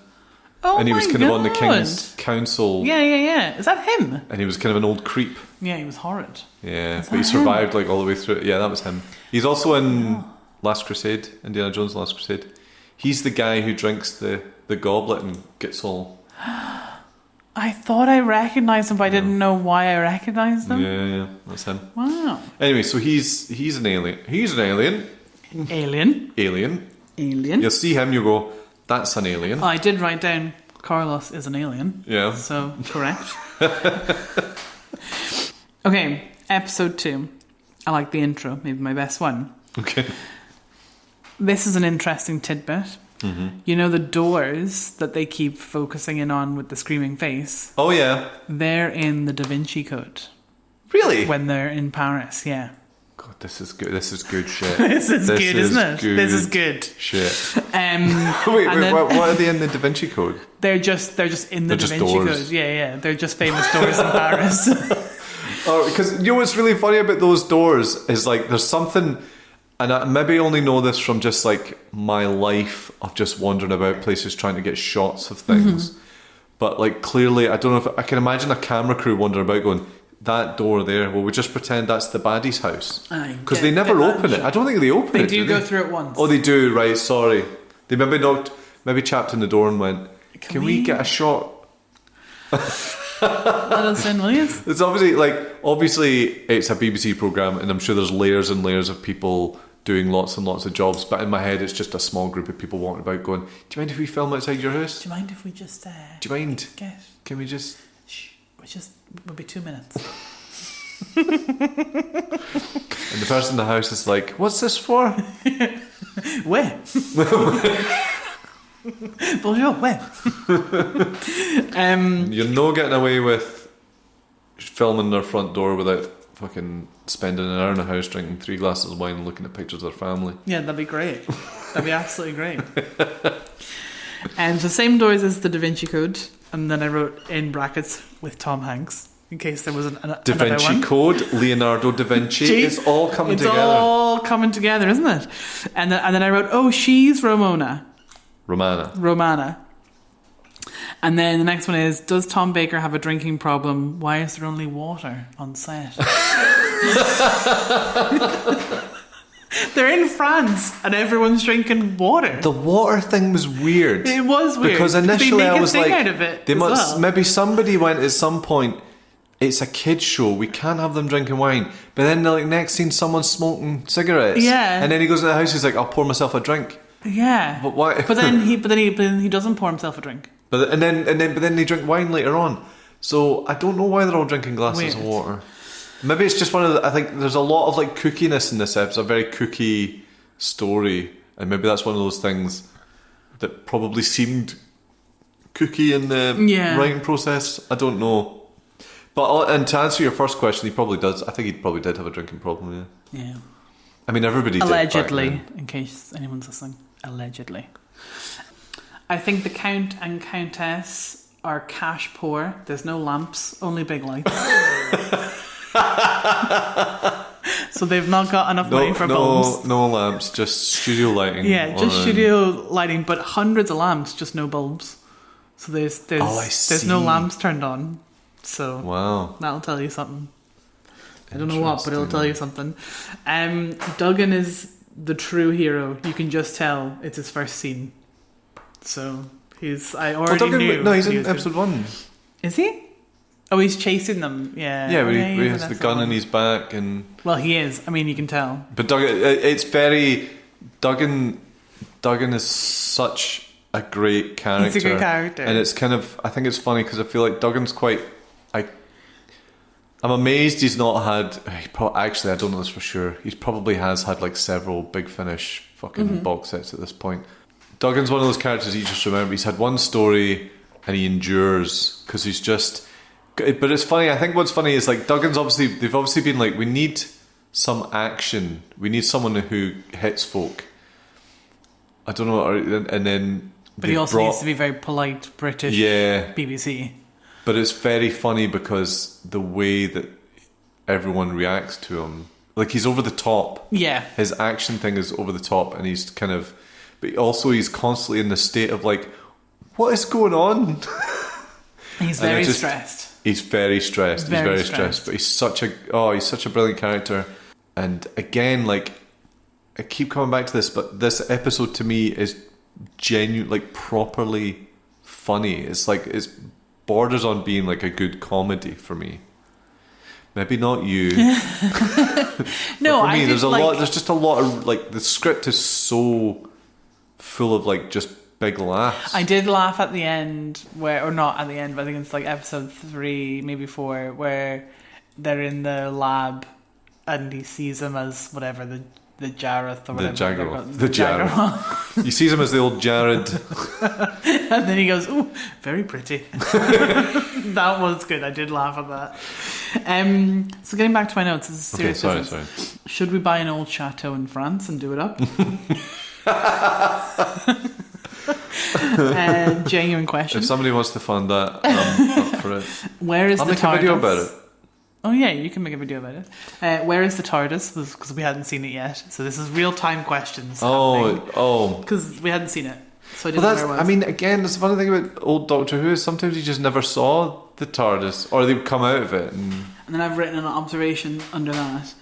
oh, And he was my kind of on the God. King's Council. Yeah. Is that him? And he was kind of an old creep. Yeah, he was horrid. Yeah, Is but he that survived like all the way through. Yeah, that was him. He's also in Last Crusade, Indiana Jones' Last Crusade. He's the guy who drinks the goblet and gets all... I thought I recognised him, but I didn't know why I recognised him. Yeah, that's him. Wow. Anyway, so he's an alien. He's an alien. Alien. Alien. You'll see him, you go, that's an alien. I did write down Carlos is an alien. Yeah. So, correct. Okay, episode 2. I like the intro, maybe my best one. Okay. This is an interesting tidbit. Mm-hmm. You know the doors that they keep focusing in on with the screaming face? Oh, yeah. They're in the Da Vinci Code Really? when they're in Paris, yeah. God, this is good. This is good shit. This is good, isn't it? This is good. Shit. And Wait, then what are they in the Da Vinci Code? they're just in the They're Da just Vinci doors. Code. Yeah. They're just famous doors in Paris. Oh, because you know what's really funny about those doors is like there's something, and I maybe only know this from just like my life of just wandering about places trying to get shots of things. Mm-hmm. But like clearly, I don't know if I can imagine a camera crew wandering about going, that door there, well, we just pretend that's the baddie's house. Because they never open it. I don't think they open They it. do go through it once. Oh, they do, right, sorry. They maybe chapped in the door and went, Can we get a shot? Let us in, will you? It's obviously it's a BBC programme, and I'm sure there's layers and layers of people doing lots and lots of jobs, but in my head it's just a small group of people walking about going, do you mind if we film outside your house? Do you mind if we just Do you mind? get... Can we just... Shh, we'll be 2 minutes. And the person in the house is like, what's this for? Where? Bonjour, where? You're no getting away with filming their front door without fucking spending an hour in the house drinking 3 glasses of wine and looking at pictures of their family. Yeah, that'd be great. That'd be absolutely great. And the same doors as the Da Vinci Code, and then I wrote in brackets with Tom Hanks in case there was Da another Vinci one. Code, Leonardo da Vinci. Gee, It's all coming together. It's all coming together, isn't it? And then I wrote, oh, she's Romana. And then the next one is, does Tom Baker have a drinking problem? Why is there only water on set? They're in France and everyone's drinking water. The water thing was weird. It was weird. Because initially they make I was a thing like, out of it they as must, well. maybe somebody went at some point, it's a kid's show, we can't have them drinking wine. But then next scene, someone's smoking cigarettes. Yeah. And then he goes to the house, he's like, I'll pour myself a drink. Yeah. But why? But then he doesn't pour himself a drink. But then they drink wine later on. So I don't know why they're all drinking glasses of Weird. water. Maybe it's just one of the, I think there's a lot of kookiness in this episode, a very kooky story, and maybe that's one of those things that probably seemed kooky in the writing process. I don't know. But and to answer your first question, he probably does. I think he probably did have a drinking problem. Yeah. I mean, everybody Allegedly, did back then. in case anyone's listening. Allegedly. I think the Count and Countess are cash poor. There's no lamps, only big lights. So they've not got enough money for bulbs. No lamps, just studio lighting. Yeah, just studio lighting, but hundreds of lamps, just no bulbs. So there's no lamps turned on. So Wow. that'll tell you something. I don't know what, but it'll tell you something. Duggan is the true hero. You can just tell it's his first scene. So I already knew. No, he's he in was episode 1. Is he? Oh, he's chasing them. Yeah. Yeah, where he's he in has the episode gun 1. in his back and... Well, he is. I mean, you can tell. But it's very... Duggan is such a great character. He's a good character. And it's kind of... I think it's funny because I feel like Duggan's quite... I'm amazed he's not had... Actually, I don't know this for sure. He probably has had several Big Finish fucking box sets at this point. Duggan's one of those characters you just remember. He's had one story and he endures because he's just... But it's funny. I think what's funny is Duggan's obviously... They've obviously been we need some action. We need someone who hits folk. I don't know. And then... But he also needs to be very polite British BBC. But it's very funny because the way that everyone reacts to him... he's over the top. Yeah. His action thing is over the top and he's kind of... But also he's constantly in the state of what is going on? He's very stressed. He's very stressed. He's very stressed. stressed. But he's such a brilliant character. And again, I keep coming back to this, but this episode to me is genuine, properly funny. It's it's borders on being a good comedy for me. Maybe not you. No, for me, I there's did, a lot. There's just a lot of the script is so full of just big laughs. I did laugh at the end, or not at the end, but I think it's episode 3, maybe 4, where they're in the lab and he sees him as whatever the Jareth or whatever. The Jareth. He sees him as the old Jared. And then he goes, "Ooh, very pretty." That was good. I did laugh at that. So getting back to my notes, this is a serious business. Sorry. Should we buy an old chateau in France and do it up? Genuine question. If somebody wants to fund that, I'm up for it. Where is I'll the make TARDIS? a video about it. Oh yeah, you can make a video about it. Where is the TARDIS? Because we hadn't seen it yet. So this is real time questions. Because we hadn't seen it, so I didn't know where it was. I mean, again, that's the funny thing about old Doctor Who is sometimes you just never saw the TARDIS, or they'd come out of it. And then I've written an observation under that.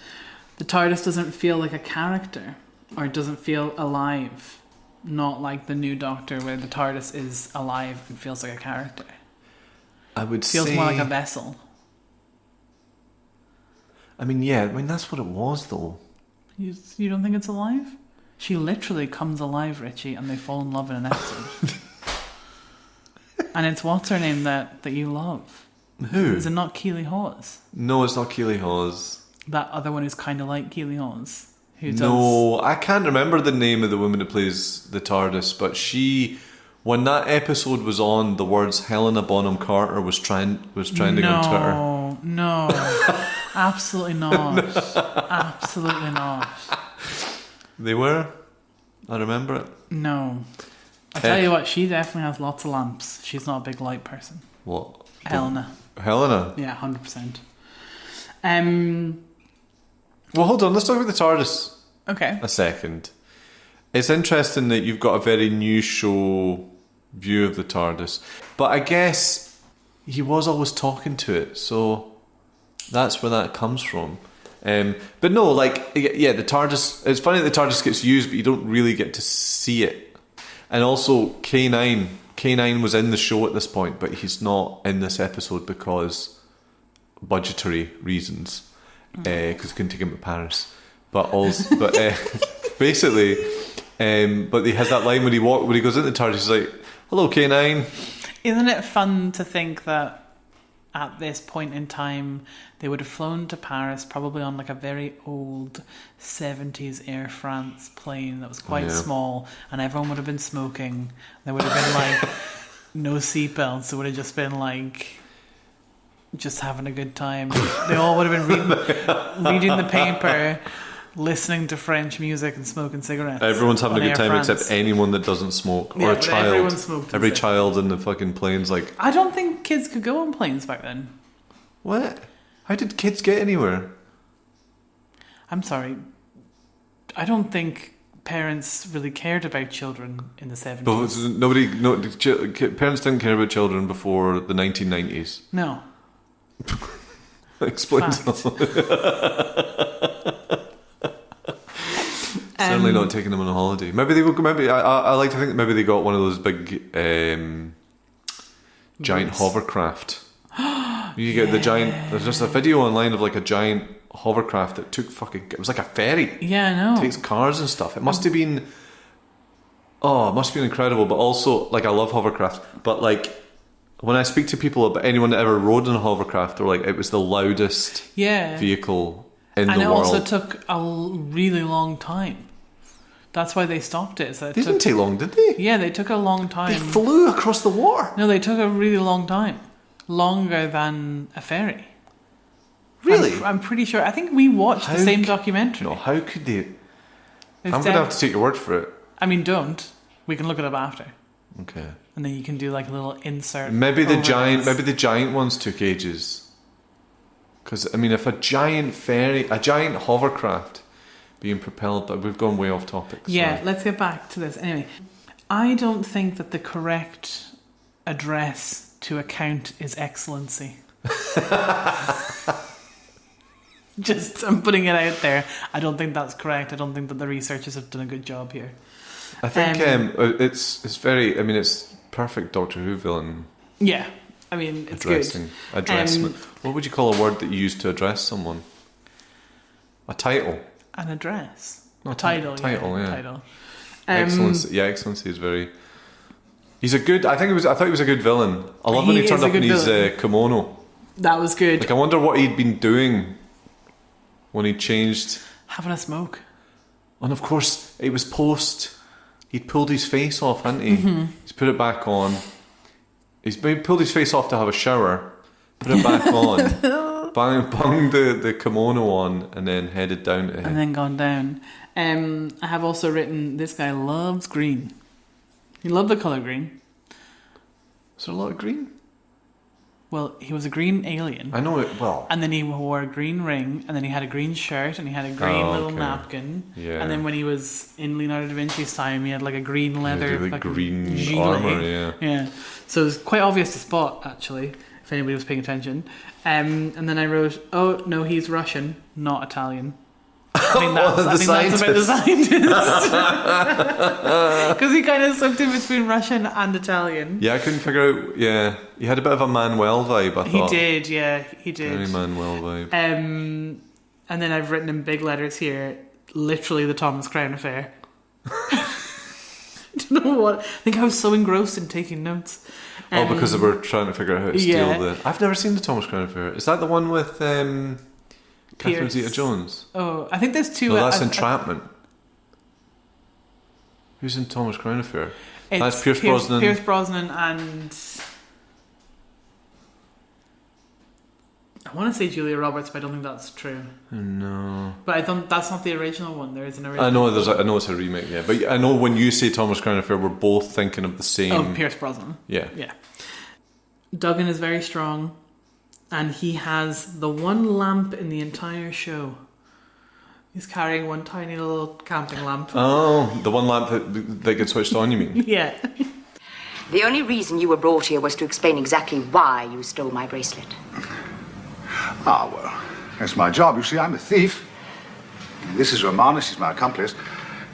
The TARDIS doesn't feel like a character, or it doesn't feel alive. not like the new Doctor where the TARDIS is alive and feels like a character. I would Feels say more like a vessel. I mean, yeah, I mean that's what it was though. You don't think it's alive? She literally comes alive, Richie, and they fall in love in an episode. And it's what's her name that you love? Who? Is it not Keely Hawes? No, it's not Keely Hawes. That other one who's kind of like Keely Hawes. Who does... No, I can't remember the name of the woman who plays the TARDIS, but she, when that episode was on, the words Helena Bonham Carter was trending on Twitter. No, absolutely not. Absolutely not. They were? I remember it. No. I tell you what, she definitely has lots of lamps. She's not a big light person. What? Helena. Helena? Yeah, 100%. Well, hold on, let's talk about the TARDIS Okay. a second. It's interesting that you've got a very new show view of the TARDIS, but I guess he was always talking to it, so that's where that comes from. But no, like, yeah, the TARDIS, it's funny that the TARDIS gets used, but you don't really get to see it. And also, K9 was in the show at this point, but he's not in this episode because budgetary reasons, because couldn't take him to Paris. But also, basically, but he has that line when he goes into the TARDIS, he's like, "Hello, K9." Isn't it fun to think that at this point in time they would have flown to Paris probably on like a very old 70s Air France plane that was quite small, and everyone would have been smoking. There would have been like no seatbelts. It would have just been like just having a good time. They all would have been reading the paper, listening to French music and smoking cigarettes. Everyone's having a good Air time France. except anyone that doesn't smoke, or Yeah, a but child. everyone smoked Every and child in the fucking plane's like, I don't think kids could go on planes back then. what? How did kids get anywhere? I'm sorry. I don't think parents really cared about children in the 70s. Parents didn't care about children before the 1990s. No. Explain Fact. Certainly not taking them on a holiday. Maybe they would. Maybe I like to think that maybe they got one of those big giant hovercraft. You get the giant. There's just a video online of like a giant hovercraft that took fucking. It was like a ferry. Yeah, I know. Takes cars and stuff. It must have been. Oh, it must have been incredible. But also, like, I love hovercraft. But like, when I speak to people about anyone that ever rode in a hovercraft, they're like, it was the loudest vehicle in the world. And it also took a really long time. That's why they stopped it. So They didn't take long, did they? Yeah, they took a long time. They flew across the water. No, they took a really long time. Longer than a ferry. Really? I'm pretty sure. I think we watched the same documentary. No, how could they? It's I'm going to have to take your word for it. I mean, don't. We can look it up after. Okay. And then you can do like a little insert. Maybe the overlays. giant ones took ages. Because I mean, if a giant hovercraft being propelled, but we've gone way off topic. Yeah, sorry. let's get back to this. Anyway, I don't think that the correct address to account is excellency. Just, I'm putting it out there. I don't think that's correct. I don't think that the researchers have done a good job here. I think it's very. I mean, it's perfect Doctor Who villain. Yeah, I mean, it's good. Addressment. What would you call a word that you use to address someone? A title. An address. No, A title. title, yeah. Title. Excellency. Yeah, excellency is very. He's a good. I thought he was a good villain. I love when he turned up in his kimono. That was good. Like, I wonder what he'd been doing when he changed. Having a smoke. And of course, it was post. He'd pulled his face off, hadn't he? Mm-hmm. He's put it back on. He's pulled his face off to have a shower, put it back on, bung the kimono on, and then headed down to him. And then gone down. I have also written, this guy loves green. He loved the colour green. Is there a lot of green? Well, he was a green alien. I know it well. And then he wore a green ring, and then he had a green shirt, and he had a green little napkin. Yeah. And then when he was in Leonardo da Vinci's time, he had like a green leather, the fucking green gilet. armour, yeah. Yeah. So it was quite obvious to spot, actually, if anybody was paying attention. And then I wrote, oh, no, he's Russian, not Italian. I think that's about the scientist. Because he kind of slipped in between Russian and Italian. Yeah, I couldn't figure out. Yeah, he had a bit of a Manuel vibe, I thought. He did, yeah, he did. Very Manuel vibe. And then I've written in big letters here, literally the Thomas Crown affair. I don't know what. I think I was so engrossed in taking notes. Because they were trying to figure out how to steal yeah. the... I've never seen the Thomas Crown affair. Is that the one with Catherine Pierce. Zeta-Jones? Oh, I think there's two. No, that's Entrapment. Who's in Thomas Crown affair? That's Pierce Brosnan. Pierce Brosnan and... I want to say Julia Roberts, but I don't think that's true. No. But I don't. That's not the original one. There is an original. I know it's a remake, yeah. But I know when you say Thomas Crown affair, we're both thinking of the same... Of Pierce Brosnan. Yeah. Yeah. Duggan is very strong, and he has the one lamp in the entire show. He's carrying one tiny little camping lamp. Oh, the one lamp that gets switched on, you mean? Yeah. The only reason you were brought here was to explain exactly why you stole my bracelet. Ah, well, that's my job. You see, I'm a thief. This is Romanus, he's my accomplice.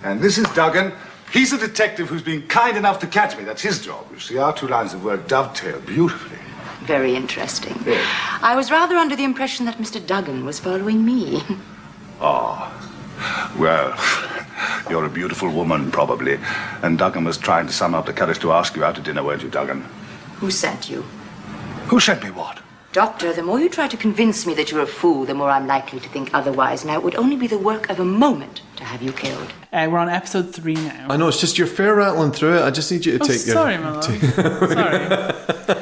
And this is Duggan. He's a detective who's been kind enough to catch me. That's his job. You see, our two lines of work dovetail beautifully. Very interesting. Yes. I was rather under the impression that Mr. Duggan was following me. Oh, well, you're a beautiful woman, probably. And Duggan was trying to summon up the courage to ask you out to dinner, weren't you, Duggan? Who sent you? Who sent me what? Doctor, the more you try to convince me that you're a fool, the more I'm likely to think otherwise. Now, it would only be the work of a moment to have you killed. We're on episode 3 now. I know, it's just you're fair rattling through it. I just need you to take your... Sorry, my love. Sorry.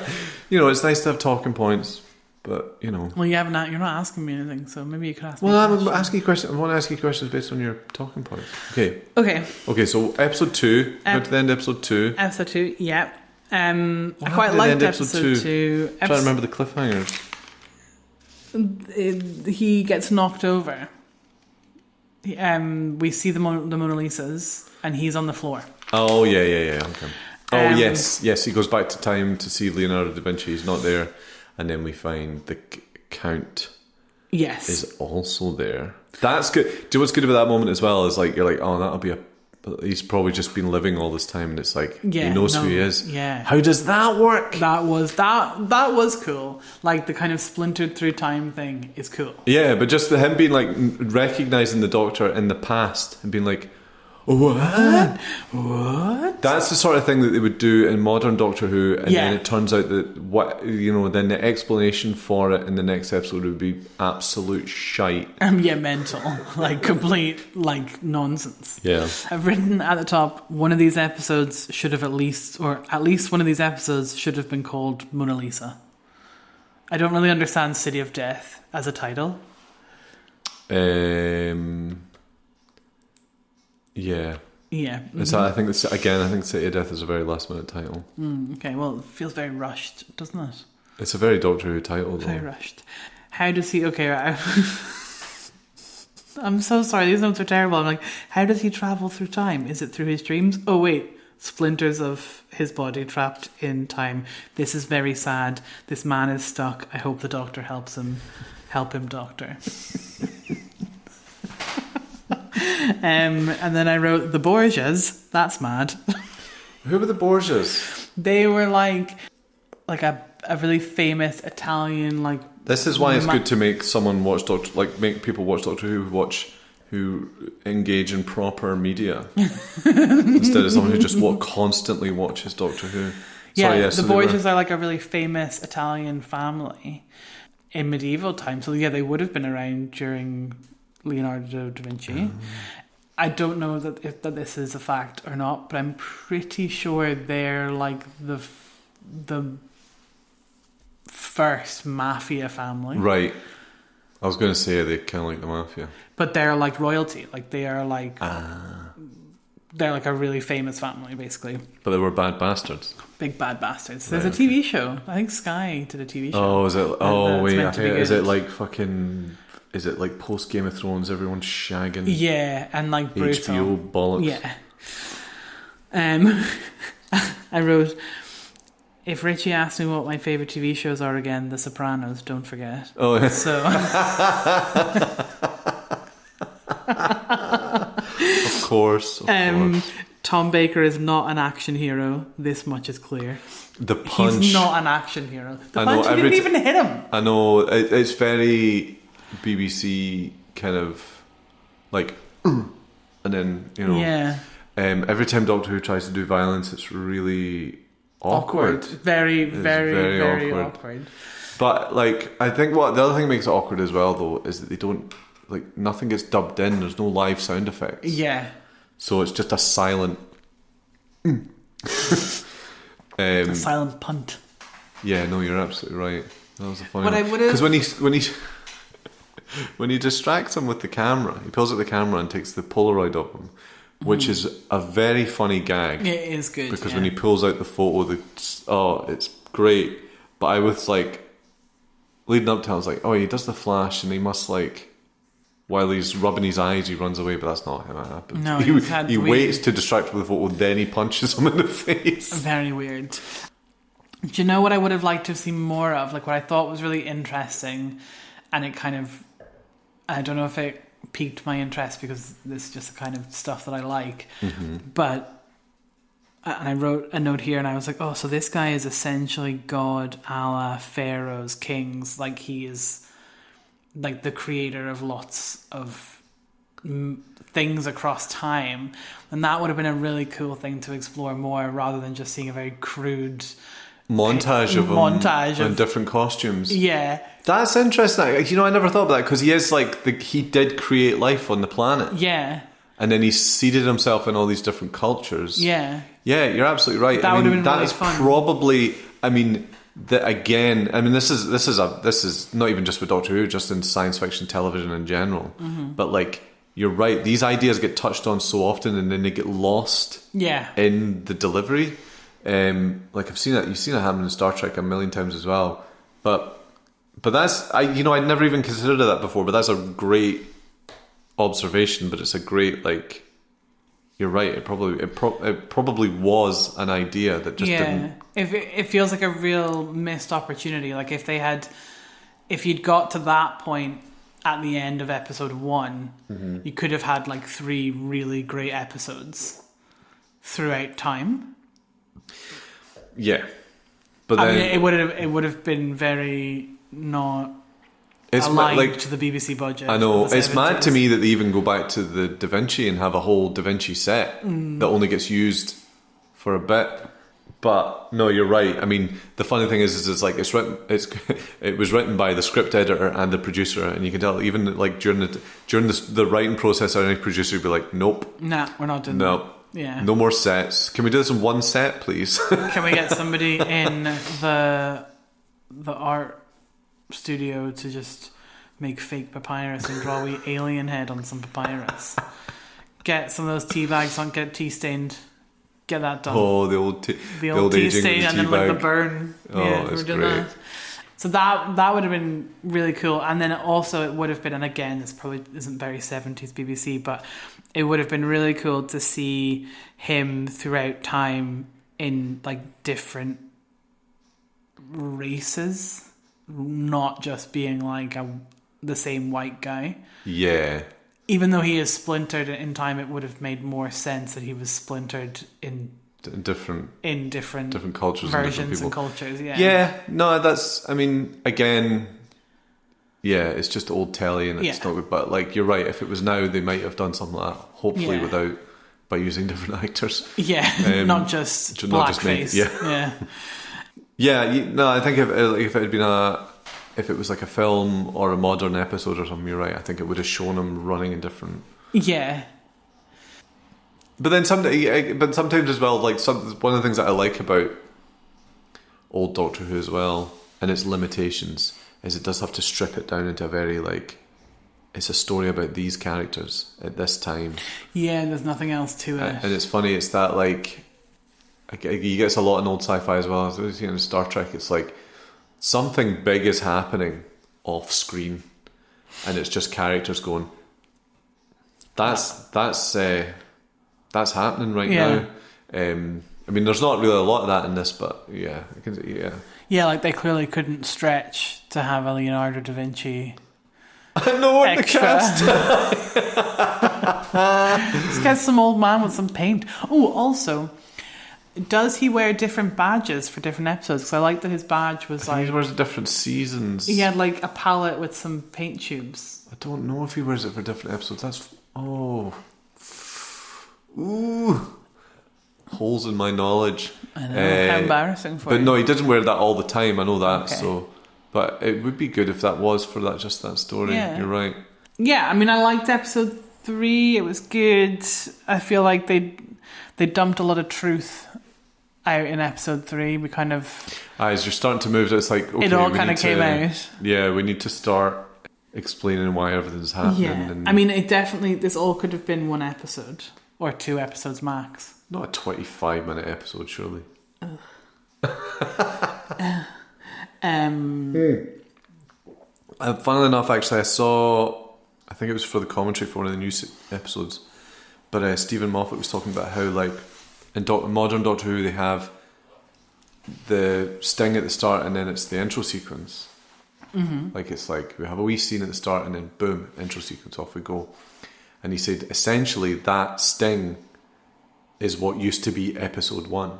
You know, it's nice to have talking points, but, you know... Well, you're not asking me anything, so maybe you could ask me Well, a I'm question. asking you questions. I want to ask you questions based on your talking points. Okay. Okay, So episode 2. Go to the end of episode 2. episode 2, yeah. I What quite happened at the liked end of episode 2. Trying to remember the cliffhangers. He gets knocked over. We see the Mona Lisas, and he's on the floor. Oh, yeah. Okay. Oh, yes. He goes back to time to see Leonardo da Vinci. He's not there. And then we find the Count Yes. is also there. That's good. Do you know what's good about that moment as well? Is like, you're like, oh, that'll be a... He's probably just been living all this time, and it's like, he knows who he is. Yeah. How does that work? That was cool. Like, the kind of splintered through time thing is cool. Yeah, but just him being like recognizing the Doctor in the past and being like, what? That's the sort of thing that they would do in modern Doctor Who, and then it turns out that then the explanation for it in the next episode would be absolute shite. Mental, like complete, like nonsense. Yeah. I've written at the top, one of these episodes should have at least one of these episodes should have been called Mona Lisa. I don't really understand City of Death as a title. Yeah. Yeah. I think City of Death is a very last minute title. Okay, well, it feels very rushed, doesn't it? It's a very Doctor Who title, though. Very rushed. How does he... Okay, I'm so sorry, these notes are terrible. I'm like, how does he travel through time? Is it through his dreams? Oh, wait. Splinters of his body trapped in time. This is very sad. This man is stuck. I hope the Doctor helps him. Help him, Doctor. And then I wrote the Borgias. That's mad. Who were the Borgias? They were like a really famous Italian, like... This is why it's good to make someone watch Doctor... Like, make people watch Doctor who engage in proper media. Instead of someone who just constantly watches Doctor Who. The Borgias are like a really famous Italian family in medieval times. So yeah, they would have been around during Leonardo da Vinci. I don't know that this is a fact or not, but I'm pretty sure they're like the first mafia family. Right. I was going to say they kind of like the mafia. But they're like royalty. Like they are like... They're like a really famous family, basically. But they were bad bastards. Big bad bastards. There's a TV show. I think Sky did a TV show. Oh, is it? Oh, wait. Is it like... like fucking... Is it like post Game of Thrones? Everyone's shagging. Yeah, and like brutal. HBO bollocks. Yeah. I wrote, if Richie asks me what my favourite TV shows are again, The Sopranos, don't forget. Oh, yeah. So... course. Tom Baker is not an action hero. This much is clear. The punch. He's not an action hero. The I know, punch, he didn't even hit him. I know, it's very BBC kind of like, and then, you know. Yeah. Every time Doctor Who tries to do violence, it's really awkward. Very, It's very awkward. But like, I think the other thing that makes it awkward as well, though, is that they don't, like, nothing gets dubbed in. There's no live sound effects. Yeah. So it's just a silent. A silent punt. Yeah, no, you're absolutely right. That was a funny What I one. would've- Because when he distracts him with the camera, he pulls out the camera and takes the Polaroid of him, which is a very funny gag. It is good. Because yeah. when he pulls out the photo, it's great. But I was like, leading up to it, I was like, oh, he does the flash and he must like, while he's rubbing his eyes, he runs away, but that's not how it happens. No, he waits to distract with the photo, then he punches him in the face. Very weird. Do you know what I would have liked to have seen more of? Like what I thought was really interesting, and it kind of, I don't know if it piqued my interest because this is just the kind of stuff that I like. But and I wrote a note here and I was like, oh, so this guy is essentially God a la pharaohs, kings. Like he is like the creator of lots of things across time. And that would have been a really cool thing to explore more rather than just seeing a very crude montage of him in different costumes. Yeah. That's interesting. You know, I never thought about that because he is like, he did create life on the planet. Yeah. And then he seeded himself in all these different cultures. Yeah. Yeah, you're absolutely right. That would have been that really is fun. probably, I mean, this is not even just with Doctor Who, just in science fiction television in general. But like, you're right, these ideas get touched on so often and then they get lost in the delivery. Like you've seen it happen in Star Trek a million times as well. But that's, I'd never even considered that before, but that's a great observation. But it's a great, like, you're right, it probably was an idea that just didn't. It feels like a real missed opportunity. Like if you'd got to that point at the end of episode 1, you could have had like 3 really great episodes throughout time. Yeah, but I then mean, it would have been very not aligned to the BBC budget. I know, of the it's mad 70s. to me that they even go back to the Da Vinci and have a whole Da Vinci set that only gets used for a bit. But no, you're right. I mean, the funny thing is it's like it was written by the script editor and the producer, and you can tell even like during the writing process, any producer would be like, nope, Nah, we're not doing no. that. Yeah. No more sets. Can we do this in one set, please? Can we get somebody in the art studio to just make fake papyrus and draw a wee alien head on some papyrus? Get some of those tea bags on, get tea stained. Get that done. Oh, the old tea tea aging stain of and the then like the bag. burn. Oh, we're it's doing great. that. So that would have been really cool. And then also it would have been, and again, this probably isn't very 70s BBC, but it would have been really cool to see him throughout time in like different races, not just being like the same white guy. Yeah. Even though he is splintered in time, it would have made more sense that he was splintered in Different cultures, versions and different people. and cultures. Yeah. Yeah, no, that's. I mean, again, yeah, it's just old telly, and it's not good. But like, you're right. If it was now, they might have done something like that. Hopefully, by using different actors. Yeah, not just blackface. No, I think if it had been if it was like a film or a modern episode or something, you're right. I think it would have shown him running in different. Yeah. But then sometimes as well, like one of the things that I like about old Doctor Who as well, and its limitations, is it does have to strip it down into a very like, it's a story about these characters at this time. Yeah, there's nothing else to it. And it's funny, it's that like, you get a lot in old sci-fi as well. As in Star Trek, it's like something big is happening off screen, and it's just characters going, that's happening right now. I mean, there's not really a lot of that in this, but yeah. Like they clearly couldn't stretch to have a Leonardo da Vinci no one in the extra. cast. Let's get some old man with some paint. Oh, also, does he wear different badges for different episodes? Because I like that his badge was He wears it different seasons. he had like a palette with some paint tubes. I don't know if he wears it for different episodes. Ooh. Holes in my knowledge. I know, how embarrassing for you. But no, he doesn't wear that all the time. I know that. Okay. So, but it would be good if that was for that story. Yeah. You're right. Yeah, I mean, I liked episode 3. It was good. I feel like they dumped a lot of truth out in episode 3. We kind of... As you're starting to move, it's like, okay, it all we kind of need came to, out. Yeah, we need to start explaining why everything's happening. Yeah. And I mean, it definitely... This all could have been 1 episode. Or 2 episodes max. not a 25-minute episode, surely. Funnily enough, actually, I think it was for the commentary for one of the new episodes, but Stephen Moffat was talking about how, like, in modern Doctor Who, they have the sting at the start and then it's the intro sequence. Mm-hmm. Like, it's like, we have a wee scene at the start and then boom, intro sequence, off we go. And he said, essentially, that sting is what used to be episode 1.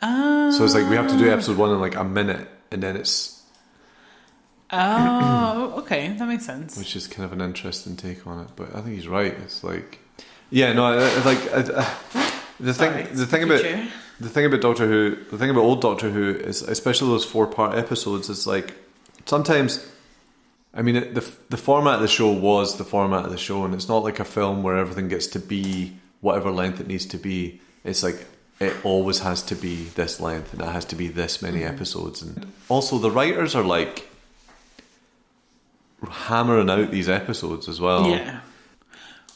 So it's like, we have to do episode 1 in like a minute, and then it's... Oh, okay, that makes sense. Which is kind of an interesting take on it, but I think he's right. It's like... Yeah, no, the thing about Doctor Who, the thing about old Doctor Who is, especially those 4-part episodes, is like, sometimes... I mean, the format of the show was the format of the show, and it's not like a film where everything gets to be whatever length it needs to be. It's like, it always has to be this length, and it has to be this many episodes. And also, the writers are like hammering out these episodes as well. Yeah.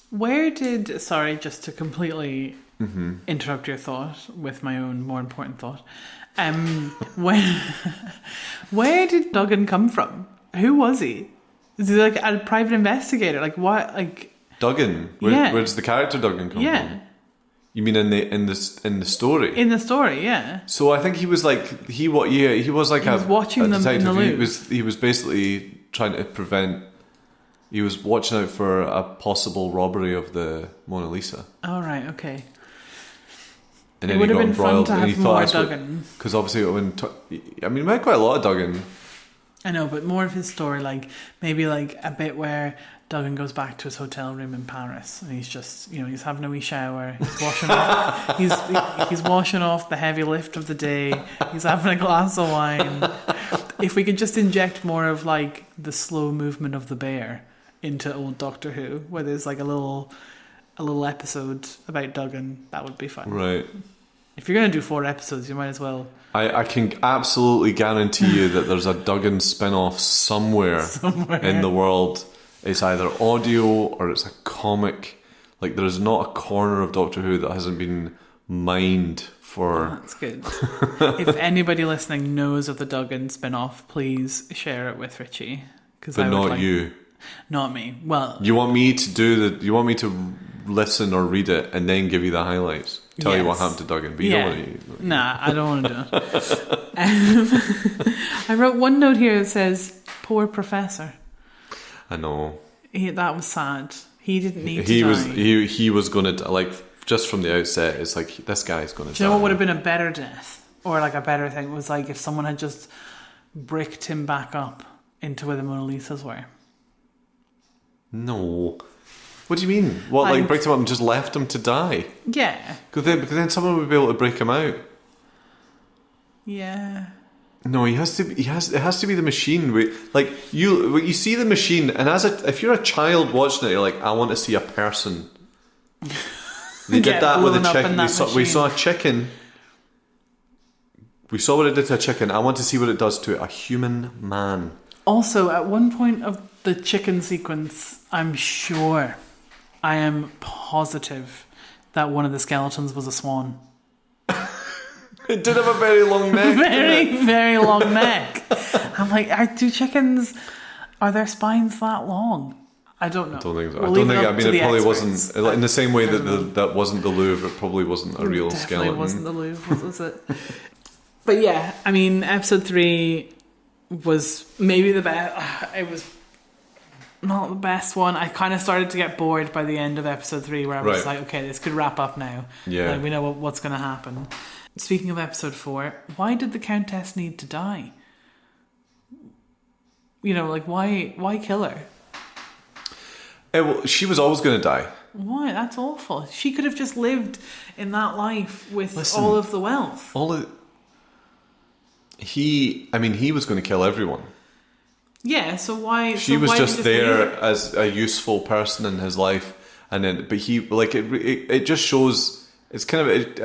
Where did... Sorry, just to completely interrupt your thought with my own more important thought. Where did Duggan come from? Who was he? Is he like a private investigator? Like what? Like Duggan. Where does the character Duggan come from? You mean in the story? In the story, yeah. So I think he was like he was watching them in the loop. He was basically trying to prevent. He was watching out for a possible robbery of the Mona Lisa. Oh right, okay. And it then would he have got been embroiled, fun to and he have thought more that's what, Duggan. because obviously we had quite a lot of Duggan. I know, but more of his story, like maybe like a bit where Duggan goes back to his hotel room in Paris, and he's just, he's having a wee shower, he's washing off, he's washing off the heavy lift of the day, he's having a glass of wine. If we could just inject more of like the slow movement of the bear into old Doctor Who, where there's like a little episode about Duggan, that would be fun. Right. If you're going to do 4 episodes, you might as well. I can absolutely guarantee you that there's a Duggan spin-off somewhere in the world. It's either audio or it's a comic. Like, there's not a corner of Doctor Who that hasn't been mined for... Oh, that's good. If anybody listening knows of the Duggan spin-off, please share it with Richie. But not you. Not me. Well... You want me to listen or read it and then give you the highlights? Tell you what happened to Duggan, but you don't want to... Nah, I don't want to do it. I wrote one note here that says, poor professor. I know. That was sad. He didn't need to die. He was going to... Like, just from the outset, it's like, this guy's going to die. Do you know what would have been a better death? Or like a better thing? Was like if someone had just bricked him back up into where the Mona Lisas were. No. What do you mean? What, like break him up and just left him to die? Yeah. Because then someone would be able to break him out. Yeah. No, it has to be the machine. You see the machine, and if you're a child watching it, you're like, I want to see a person. They did that with a chicken. We saw a chicken. We saw what it did to a chicken. I want to see what it does to a human man. Also, at one point of the chicken sequence, I am positive that one of the skeletons was a swan. It did have a very long neck. Very, very long neck. I'm like, are their spines that long? I don't know. I don't think so. It probably wasn't, in the same way that wasn't the Louvre, it probably wasn't a real skeleton. It wasn't the Louvre, was it? But yeah, I mean, episode 3 was maybe the best. It was not the best one. I kind of started to get bored by the end of episode 3, where I was Right. like, okay, this could wrap up now. Yeah. Like, we know what's going to happen. Speaking of episode 4, why did the Countess need to die? You know, like, why kill her? Well, she was always going to die. Why? That's awful. She could have just lived in that life with Listen, all of the wealth. He was going to kill everyone. Yeah, so why? She was why just leave there her? as a useful person in his life, and then, but he, like, it just shows. It's kind of, it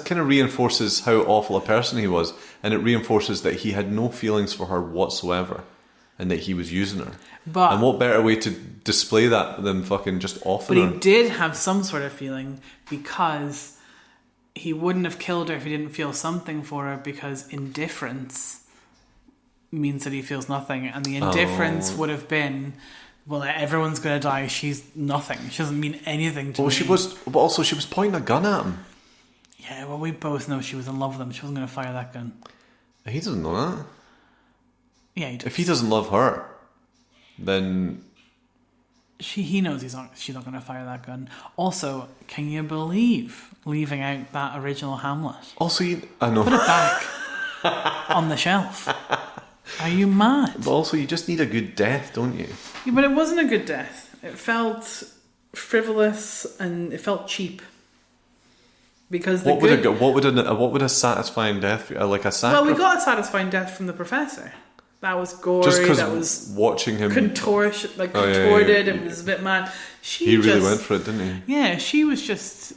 kind of reinforces how awful a person he was, and it reinforces that he had no feelings for her whatsoever, and that he was using her. But and what better way to display that than fucking just offing But her? he did have some sort of feeling, because he wouldn't have killed her if he didn't feel something for her, because indifference means that he feels nothing, and the indifference would have been, well, everyone's going to die, she's nothing, she doesn't mean anything to me. But also she was pointing a gun at him. Yeah, well, we both know she was in love with him. She wasn't going to fire that gun. He doesn't know that. Yeah, he does. If he doesn't love her, then He knows she's not going to fire that gun. Also, can you believe leaving out that original Hamlet? also I know. Put it back on the shelf. Are you mad? But also, you just need a good death, don't you? Yeah, but it wasn't a good death. It felt frivolous and it felt cheap. Because What would a satisfying death be? Like a sacrifice? Well, we got a satisfying death from the professor. That was gory. Just that because was watching him contorted. yeah. And was a bit mad. He really went for it, didn't he? Yeah, she was just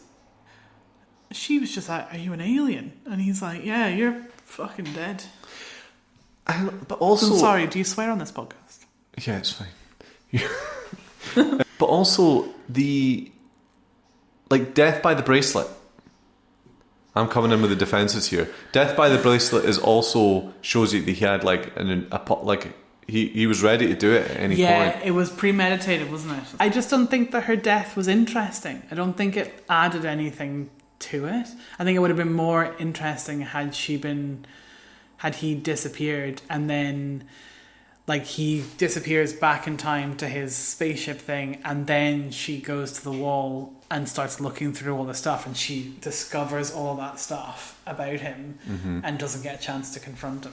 like, "Are you an alien?" And he's like, "Yeah, you're fucking dead." But also, I'm sorry. Do you swear on this podcast? yeah, it's fine. But also death by the bracelet. I'm coming in with the defences here. Death by the bracelet is also shows you that he had he was ready to do it at any point. Yeah, it was premeditated, wasn't it? I just don't think that her death was interesting. I don't think it added anything to it. I think it would have been more interesting had he disappeared, and then he disappears back in time to his spaceship thing, and then she goes to the wall and starts looking through all the stuff, and she discovers all that stuff about him and doesn't get a chance to confront him.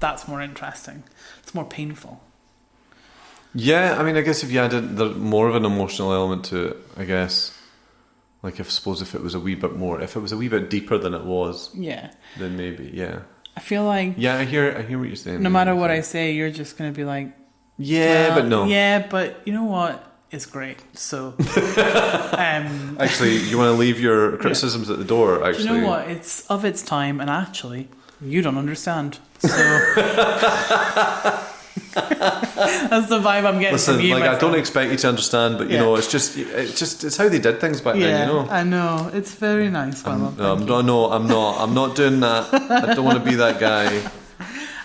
That's more interesting. It's more painful. Yeah, I guess if you added more of an emotional element to it, I guess. If it was a wee bit deeper than it was, Yeah. then maybe, yeah. I feel like Yeah, I hear what you're saying. no matter what I say, you're just going to be like, yeah, well, but no. Yeah, but you know what? It's great. So, Actually, you want to leave your criticisms at the door, actually. you know what? It's of its time, and actually, you don't understand. So, that's the vibe I'm getting Listen, from you. I don't expect you to understand, but you know, it's how they did things back then, you know. I know. It's very nice. I'm not doing that. I don't want to be that guy.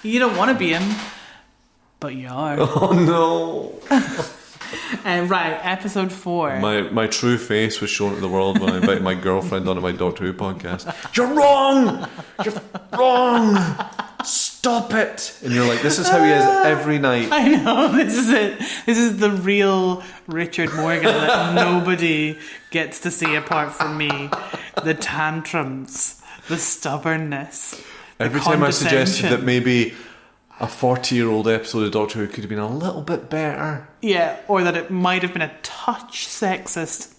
You don't want to be him, but you are. Oh no. Right, episode 4. My true face was shown to the world when I invited my girlfriend onto my Doctor Who podcast. You're wrong! You're wrong! Stop it! And you're like, this is how he is every night. I know, this is it. This is the real Richard Morgan that nobody gets to see apart from me. The tantrums, the stubbornness. Every time I suggested that maybe a 40-year-old episode of Doctor Who could have been a little bit better. Yeah, or that it might have been a touch sexist.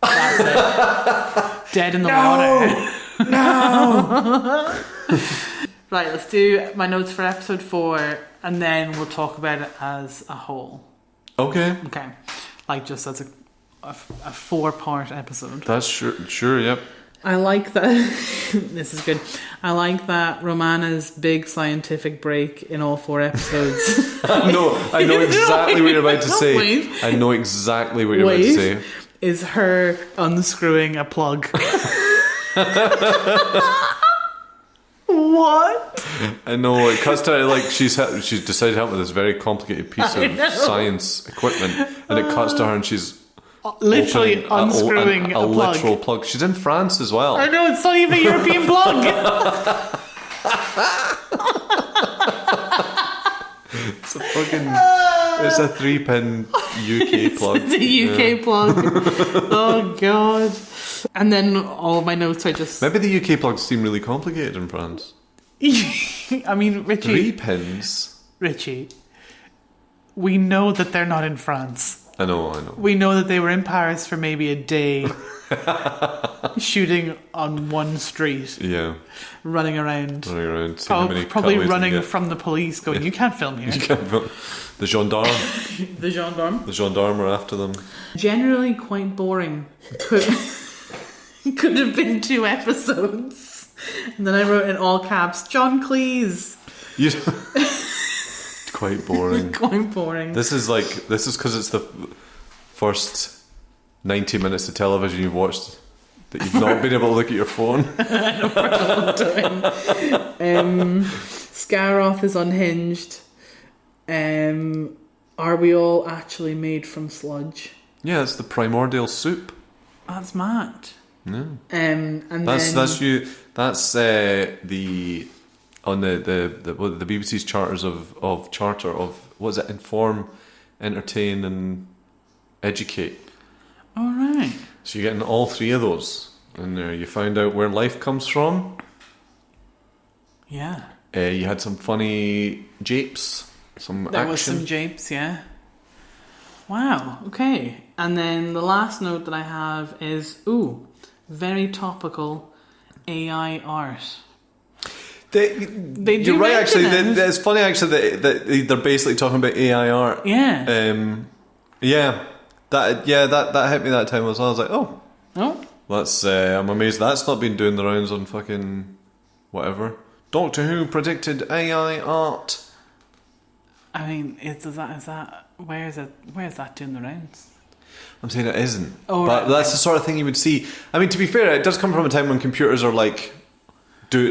That's it. Dead in the water. No! Right, let's do my notes for episode 4, and then we'll talk about it as a whole. Okay. Okay. Just as a 4-part episode. That's sure, yep. I like that. This is good. I like that Romana's big scientific break in all 4 episodes. I know exactly what you're about to say. Wait. I know exactly what you're about to say. Is her unscrewing a plug. What? I know, it cuts to she's decided to help with this very complicated piece of science equipment, and it cuts to her and she's literally opening unscrewing a plug. literal plug. She's in France as well. I know, it's not even a European plug. It's a fucking It's a 3-pin UK plug. The UK plug. Oh god. And then all of my notes are just Maybe the UK plugs seem really complicated in France. I mean, 3 Richie, pins. we know that they're not in France. I know. We know that they were in Paris for maybe a day, shooting on one street, Yeah, running around, running around. Seeing how many probably cutaways running you get. from the police, going, "You can't film here." You can't film. The gendarme. The gendarme. The gendarme are after them. Generally quite boring. Could have been 2 episodes. And then I wrote in all caps, John Cleese. It's quite boring. Quite boring. This is because it's the first 90 minutes of television you've watched that you've not been able to look at your phone. Scaroth is unhinged. Are we all actually made from sludge? Yeah, it's the primordial soup. That's mad. Yeah. And That's then the on the BBC's charters of charter of what is it? Inform, entertain, and educate. all right. So you're getting all 3 of those, and you find out where life comes from. Yeah. You had some funny japes, some There action. was some japes, yeah. Wow, okay. And then the last note that I have is, very topical AI art. They do you're right, actually. mention it. It's funny, actually, that they're basically talking about AI art. Yeah. That hit me that time as well. I was like, oh, Oh, that's. I'm amazed that's not been doing the rounds on fucking whatever. Doctor Who predicted AI art. I mean, is that where is that doing the rounds? I'm saying it isn't. Oh, but right, that's the sort of thing you would see. I mean, to be fair, it does come from a time when computers are like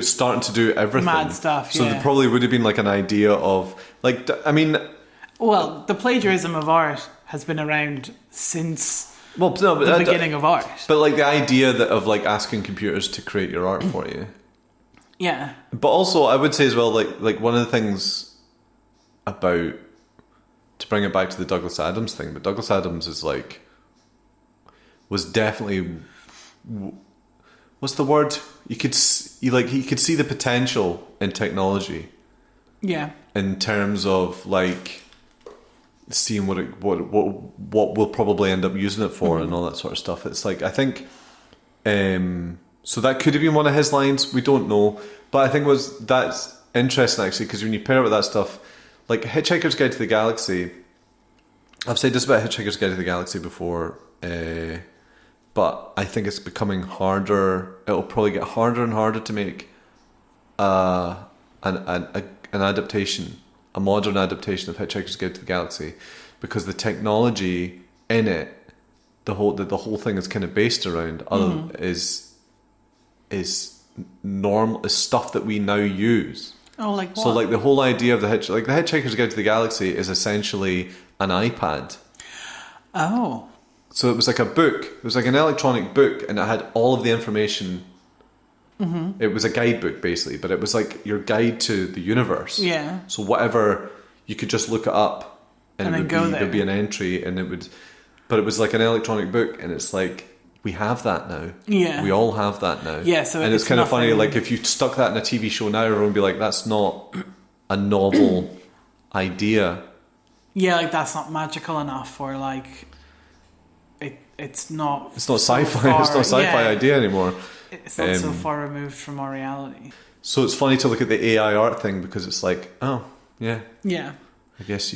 starting to do everything. Mad stuff, So yeah. there probably would have been like an idea of like. I mean, Well, the plagiarism of art has been around since well, no, but the beginning of art. But like the idea of like asking computers to create your art for you. Yeah. But also, I would say as well, like one of the things about, to bring it back to the Douglas Adams thing, but Douglas Adams was definitely, what's the word? He could see the potential in technology Yeah. in terms of like seeing what we'll probably end up using it for and all that sort of stuff. It's like, I think, so that could have been one of his lines. We don't know, but I think that's interesting actually, because when you pair it with that stuff, like Hitchhiker's Guide to the Galaxy, I've said this about Hitchhiker's Guide to the Galaxy before, but I think it's becoming harder. It'll probably get harder and harder to make an adaptation, a modern adaptation of Hitchhiker's Guide to the Galaxy, because the technology in it, the whole thing is kind of based around is stuff that we now use. Oh, like what? So like the whole idea of the Hitchhiker's Guide to the Galaxy is essentially an iPad. Oh. So it was like a book. It was like an electronic book, and it had all of the information. Mm-hmm. It was a guidebook basically, but it was like your guide to the universe. Yeah. So whatever, you could just look it up, and there'd be an entry, and it would. But it was like an electronic book, and it's like, we have that now. Yeah. We all have that now. Yeah, so and it's kind of funny, nothing- like if you stuck that in a TV show now, everyone would be like, that's not a novel idea. Yeah, like that's not magical enough, or like it's not. It's not so sci-fi. far- It's not a sci-fi yeah, idea anymore. It's not so far removed from our reality. So it's funny to look at the AI art thing, because it's like, oh yeah, Yeah. I guess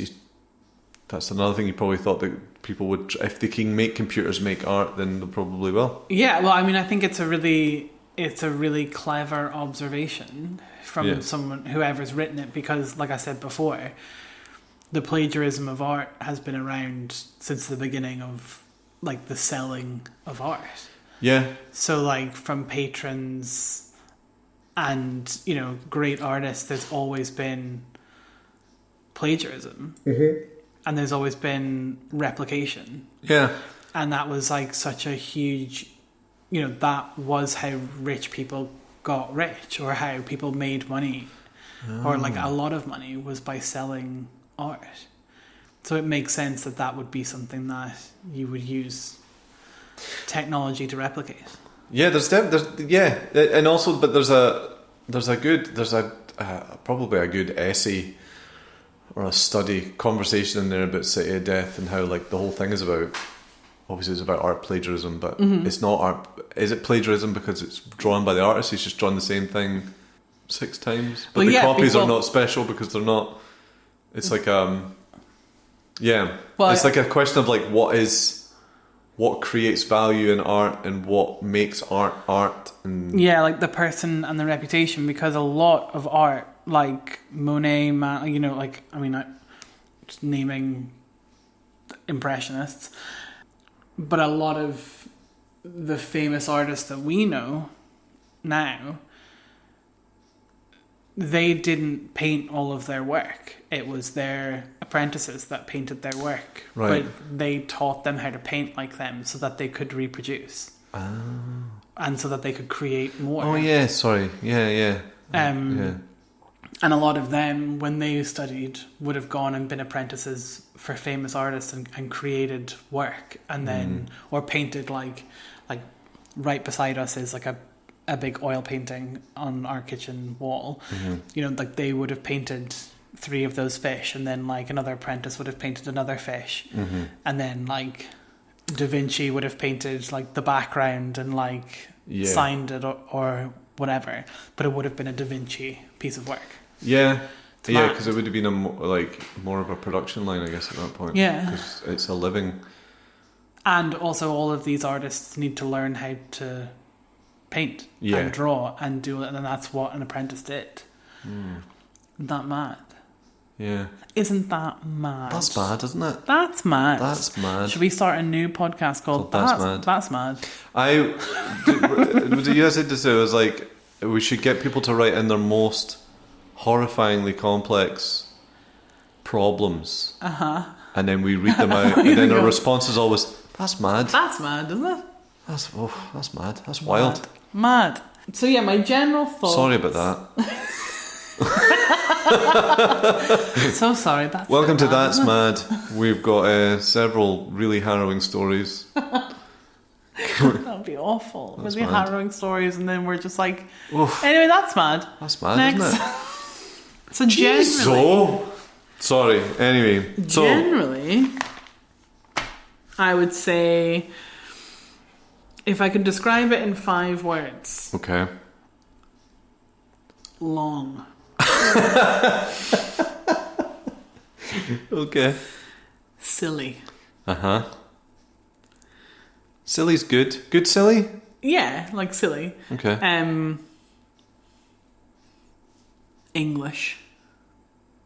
that's another thing you probably thought that people would, if they can make computers make art, then they probably will. Yeah, well, I mean, I think it's a really clever observation from someone, whoever's written it, because, like I said before, the plagiarism of art has been around since the beginning of, like, the selling of art. Yeah. So, like, from patrons and, you know, great artists, there's always been plagiarism. Mm-hmm. And there's always been replication. Yeah. And that was like such a huge, you know, that was how rich people got rich, or how people made money, or like a lot of money was by selling art. So it makes sense that that would be something that you would use technology to replicate. Yeah, and also, but there's probably a good essay or a study conversation in there about City of Death and how like the whole thing is about. Obviously, it's about art plagiarism, but it's not art. Is it plagiarism because it's drawn by the artist? He's just drawn the same thing 6 times, but the copies are not special because they're not. It's like Well, it's like a question of like what creates value in art and what makes art and like the person and the reputation, because a lot of art, like Monet, just naming impressionists, but a lot of the famous artists that we know now, they didn't paint all of their work. It was their apprentices that painted their work. Right. But they taught them how to paint like them so that they could reproduce. Oh. And so that they could create more. Oh, yeah, sorry. Yeah. And a lot of them, when they studied, would have gone and been apprentices for famous artists and created work. And then, or painted like right beside us is like a big oil painting on our kitchen wall. Like they would have painted 3 of those fish, and then like another apprentice would have painted another fish, and then like Da Vinci would have painted like the background and like signed it or whatever, but it would have been a Da Vinci piece of work. Because it would have been more of a production line, I guess, at that point. Because it's a living. And also all of these artists need to learn how to paint and draw and do it, and that's what an apprentice did. Isn't that mad? Yeah. Isn't that mad? That's mad, isn't it? That's mad. That's mad. Should we start a new podcast called That's Mad? That's Mad. What you said to say was like, we should get people to write in their most horrifyingly complex problems. And then we read them out, and then our response is always, that's mad. That's mad, isn't it? That's mad. That's wild. Mad. So yeah, my general thoughts. Sorry about that. So sorry. That's Welcome to mad, That's Mad. We've got several really harrowing stories. That would be awful. That's really mad. harrowing stories, and then we're just like, Oof. anyway, that's mad. That's mad, Next. isn't it? So generally, sorry. Anyway, generally, I would say, if I could describe it in 5 words. Okay. Long. Okay. Silly. Silly's good. Good silly? Yeah, like silly. Okay. English,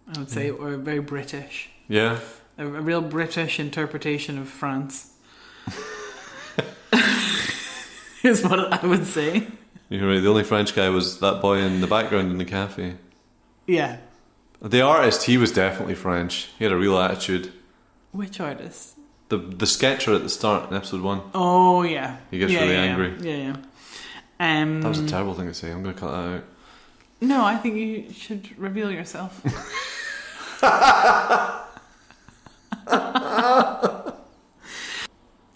I would say, or very British. Yeah. A real British interpretation of France. Is what I would say. You're right, the only French guy was that boy in the background in the cafe. Yeah. The artist, he was definitely French. He had a real attitude. Which artist? The sketcher at the start in episode 1. Oh, yeah. He gets really angry. Yeah. That was a terrible thing to say. I'm going to cut that out. No, I think you should reveal yourself.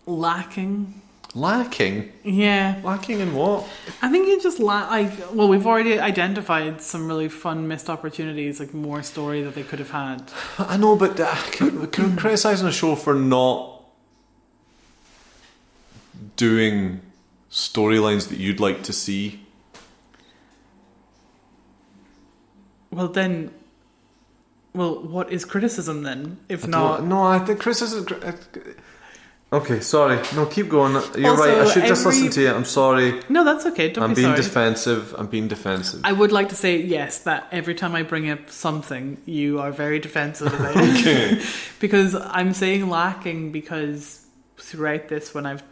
Lacking. Lacking? Yeah. Lacking in what? I think you just we've already identified some really fun missed opportunities, like more story that they could have had. I know, but criticising a show for not doing storylines that you'd like to see. Well, what is criticism then? If No, I think criticism... Okay, sorry. No, keep going. You're Also, right. I should just listen to you. I'm sorry. No, that's okay. Don't I'm be being sorry. I'm being defensive. I would like to say, yes, that every time I bring up something, you are very defensive about it. Okay. Because I'm saying lacking because throughout this, when I've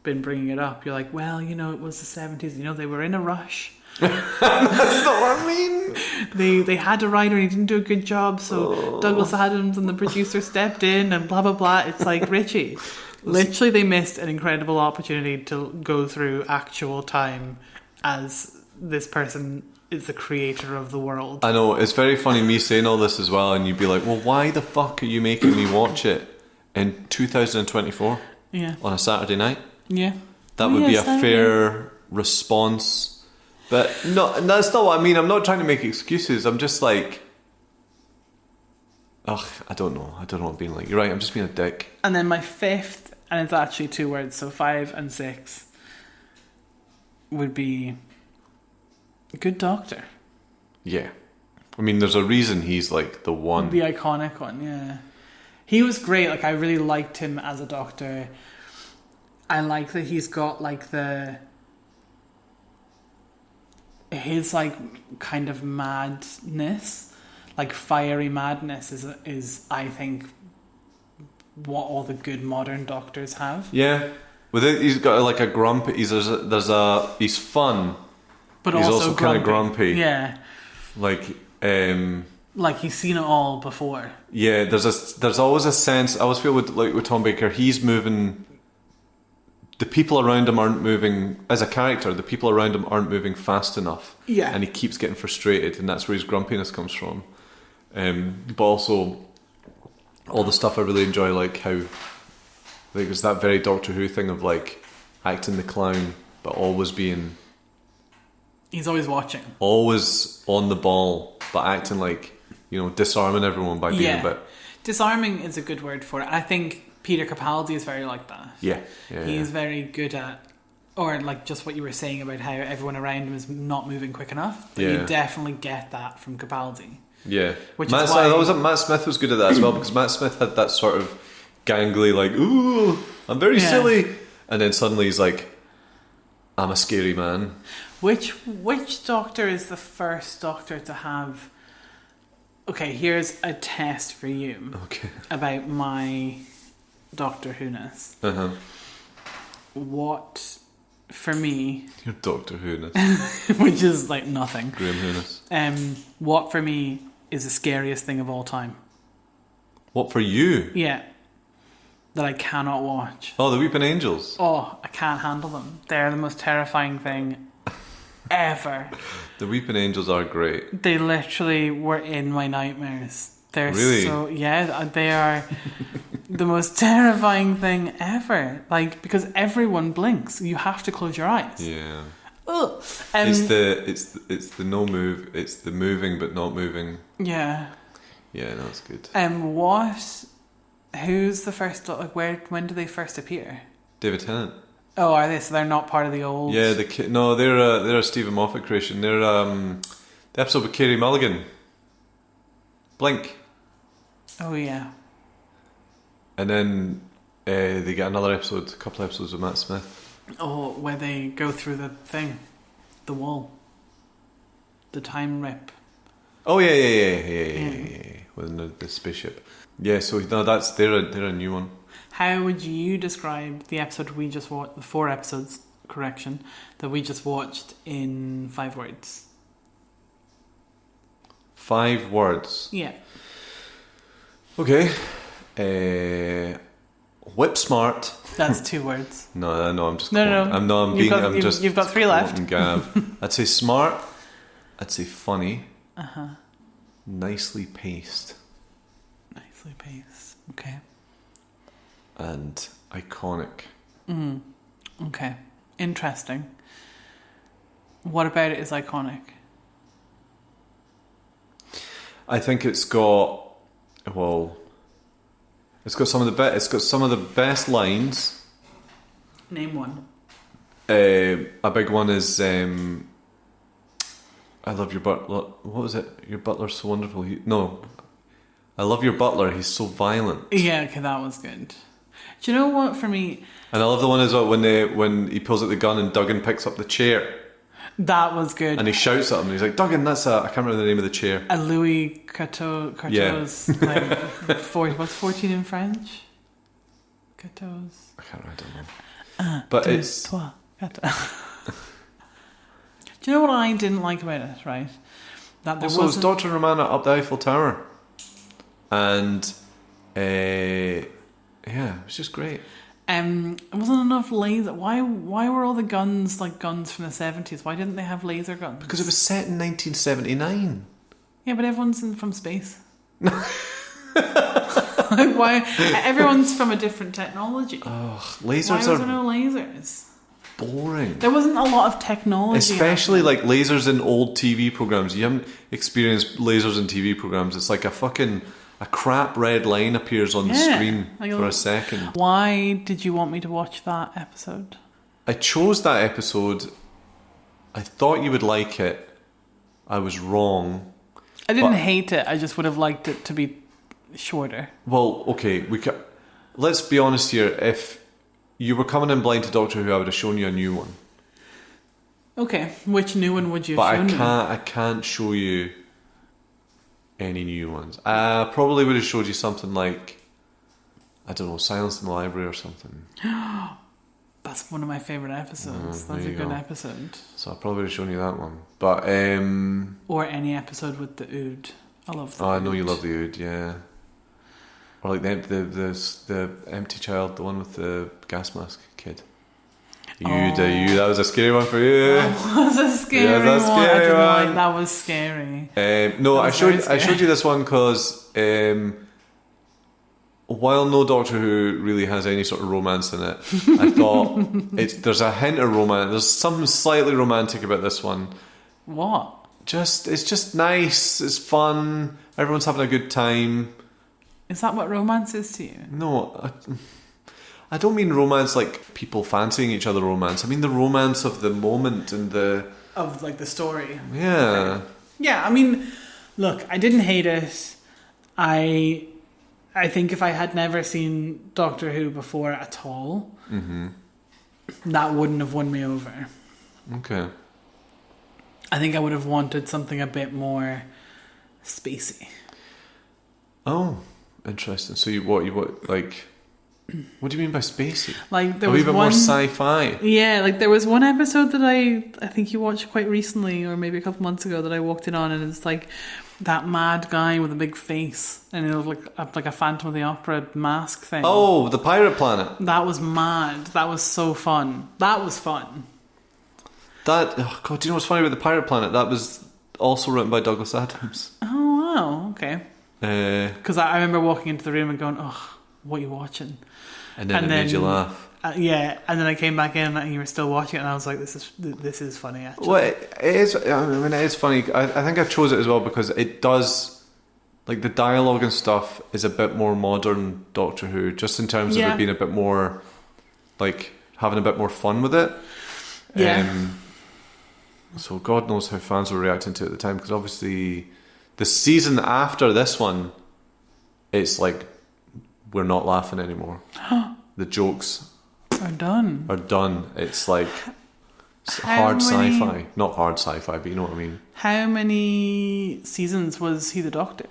been bringing it up, you're like, well, it was the 70s. They were in a rush. That's not what I mean. They had a writer and he didn't do a good job, so Douglas Adams and the producer stepped in and blah, blah, blah. It's like, Richie... Literally, they missed an incredible opportunity to go through actual time as this person is the creator of the world. I know, it's very funny me saying all this as well, and you'd be like, well, why the fuck are you making me watch it in 2024 Yeah. on a Saturday night? Yeah. That would be a fair response. But no, that's not what I mean. I'm not trying to make excuses. I'm just like, ugh, I don't know what I'm being like. You're right, I'm just being a dick. And then my fifth, and it's actually 2 words, so 5 and 6, would be Good Doctor. Yeah. I mean, there's a reason he's like the one. The iconic one, yeah. He was great. Like, I really liked him as a doctor. I like that he's got like his like kind of madness, like fiery madness is I think what all the good modern doctors have. Yeah. With it, he's got like a grumpy. He's fun, But he's also kind of grumpy. Yeah. Like he's seen it all before. yeah. There's always a sense. I always feel with Tom Baker, he's moving. The people around him aren't moving as a character. The people around him aren't moving fast enough. Yeah. And he keeps getting frustrated, and that's where his grumpiness comes from. But also, all the stuff I really enjoy, like how, like, there's that very Doctor Who thing of like acting the clown, but always being, He's always watching. always on the ball, but acting like, you know, disarming everyone by being a bit. Disarming is a good word for it. I think Peter Capaldi is very like that. Yeah. He's very good at, or like just what you were saying about how everyone around him is not moving quick enough. But Yeah. you definitely get that from Capaldi. Yeah, Which Matt, is why Matt Smith was good at that as well, because Matt Smith had that sort of gangly, like, ooh, I'm very silly, and then suddenly he's like, I'm a scary man. Which Doctor is the first Doctor to have? Okay, here's a test for you. Okay. About my Doctor Who-ness. What, for me, Your Doctor Who-ness. which is like nothing. Graham Who-ness. What for me is the scariest thing of all time? What for you? Yeah. That I cannot watch. Oh, the Weeping Angels. Oh, I can't handle them. They're the most terrifying thing ever. The Weeping Angels are great. They literally were in my nightmares. They're Really? so, yeah, they are the most terrifying thing ever. Like, because everyone blinks. You have to close your eyes. Yeah. Ugh. It's the no move. It's the moving but not moving. Yeah. Yeah, no, it's good. Who's the first, like, when do they first appear? David Tennant. Oh, are they? So they're not part of the old... Yeah, they're a Stephen Moffat creation. They're the episode with Carey Mulligan. Blink. Oh, yeah. And then they get a couple episodes with Matt Smith. Oh, where they go through the thing. The wall. The time rip. Oh yeah. With the spaceship. Yeah, so no, they're a new one. How would you describe the episode we just watched, the 4 episodes, correction, that we just watched in 5 words? 5 words. Yeah. Okay. Whip smart. That's 2 words. No, I'm just. No. You've got 3 left. Gav. I'd say smart. I'd say funny. Nicely paced. Nicely paced. Okay. And iconic. Okay. Interesting. What about it is iconic? I think it's got some of the best lines. Name one. A big one is I love your butler. What was it? Your butler's so wonderful. I love your butler. He's so violent. Yeah, okay, that was good. Do you know what, for me... And I love the one as well when he pulls out the gun and Duggan picks up the chair. That was good. And he shouts at him. And he's like, Duggan, I can't remember the name of the chair. A Louis Carteau's, like, 14 in French? Carteau's. I don't know. But it's... Do you know what I didn't like about it, right? That there Also, it's wasn't... Dr. Romana up the Eiffel Tower. And... yeah, it was just great. It wasn't enough laser. Why were all the guns like guns from the 70s? Why didn't they have laser guns? Because it was set in 1979. Yeah, but everyone's from space. Like, why? Everyone's from a different technology. Lasers Why was are there no lasers? boring. There wasn't a lot of technology. Especially like lasers in old TV programs. You haven't experienced lasers in TV programs. It's like a crap red line appears on the screen like for a second. Why did you want me to watch that episode? I chose that episode. I thought you would like it. I was wrong. I didn't hate it. I just would have liked it to be shorter. Well, okay, let's be honest here. If you were coming in blind to Doctor Who, I would have shown you a new one. Okay, which new one would you But have shown me? I can't show you any new ones. I probably would have showed you something like, I don't know, Silence in the Library or something. That's one of my favourite episodes. That's a you good go. episode. So I probably would have shown you that one. But Or any episode with the Ood. I love that. I know you love the Ood, yeah. Or like the empty child, the one with the gas mask kid. That was a scary one for you. That was a scary Yeah, that's one. I scary didn't one. like that. Was scary. No, That I was very showed scary. you this one because while no Doctor Who really has any sort of romance in it, I thought there's a hint of romance. There's something slightly romantic about this one. What? It's just nice. It's fun. Everyone's having a good time. Is that what romance is to you? No, I don't mean romance like people fancying each other romance. I mean the romance of the moment and Of like the story. yeah. Yeah, I mean, look, I didn't hate it. I think if I had never seen Doctor Who before at all, that wouldn't have won me over. Okay. I think I would have wanted something a bit more spacey. Oh, interesting. So what like? What do you mean by spacey? Like there A was wee bit one more sci-fi. Yeah, like there was one episode that I think you watched quite recently, or maybe a couple months ago, that I walked in on, and it's like that mad guy with a big face, and it was like a Phantom of the Opera mask thing. Oh, the Pirate Planet. That was mad. That was so fun. That was fun. God, do you know what's funny about the Pirate Planet? That was also written by Douglas Adams. Oh wow, okay. And Because I remember walking into the room and going, "Oh, what are you watching?" then it made you laugh. Yeah, and then I came back in and you were still watching it, and I was like, "This is funny." Actually, Well, it is. I mean, it is funny. I think I chose it as well because it does, like the dialogue and stuff is a bit more modern Doctor Who, just in terms of Yeah. it being a bit more, like having a bit more fun with it. Yeah. So God knows how fans were reacting to it at the time, because obviously the season after this one, it's like we're not laughing anymore. The jokes We're done. are done. It's like How hard many- sci-fi. Not hard sci-fi, but you know what I mean. How many seasons was he the Doctor?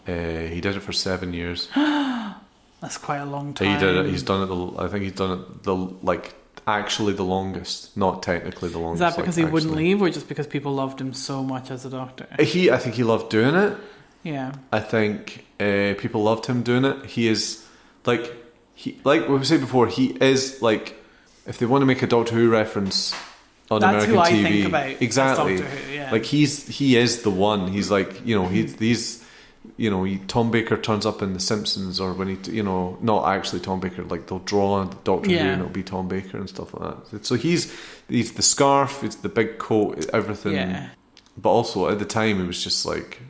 He did it for 7 years. That's quite a long time. He did it. He's done it. I think he's done it actually the longest, not technically the Is longest. that because he wouldn't actually. leave, or just because people loved him so much as a Doctor? I think he loved doing it. Yeah. I think people loved him doing it. He is like we said before. He is like, if they want to make a Doctor Who reference on That's American who I TV, think about as exactly. Doctor Who, yeah. Like he is the one. He's like, you know, he's you know, Tom Baker turns up in The Simpsons, or when he, you know, not actually Tom Baker, like they'll draw on Doctor Who Yeah. and it'll be Tom Baker and stuff like that. So he's the scarf, it's the big coat, everything. Yeah. But also at the time, he was just like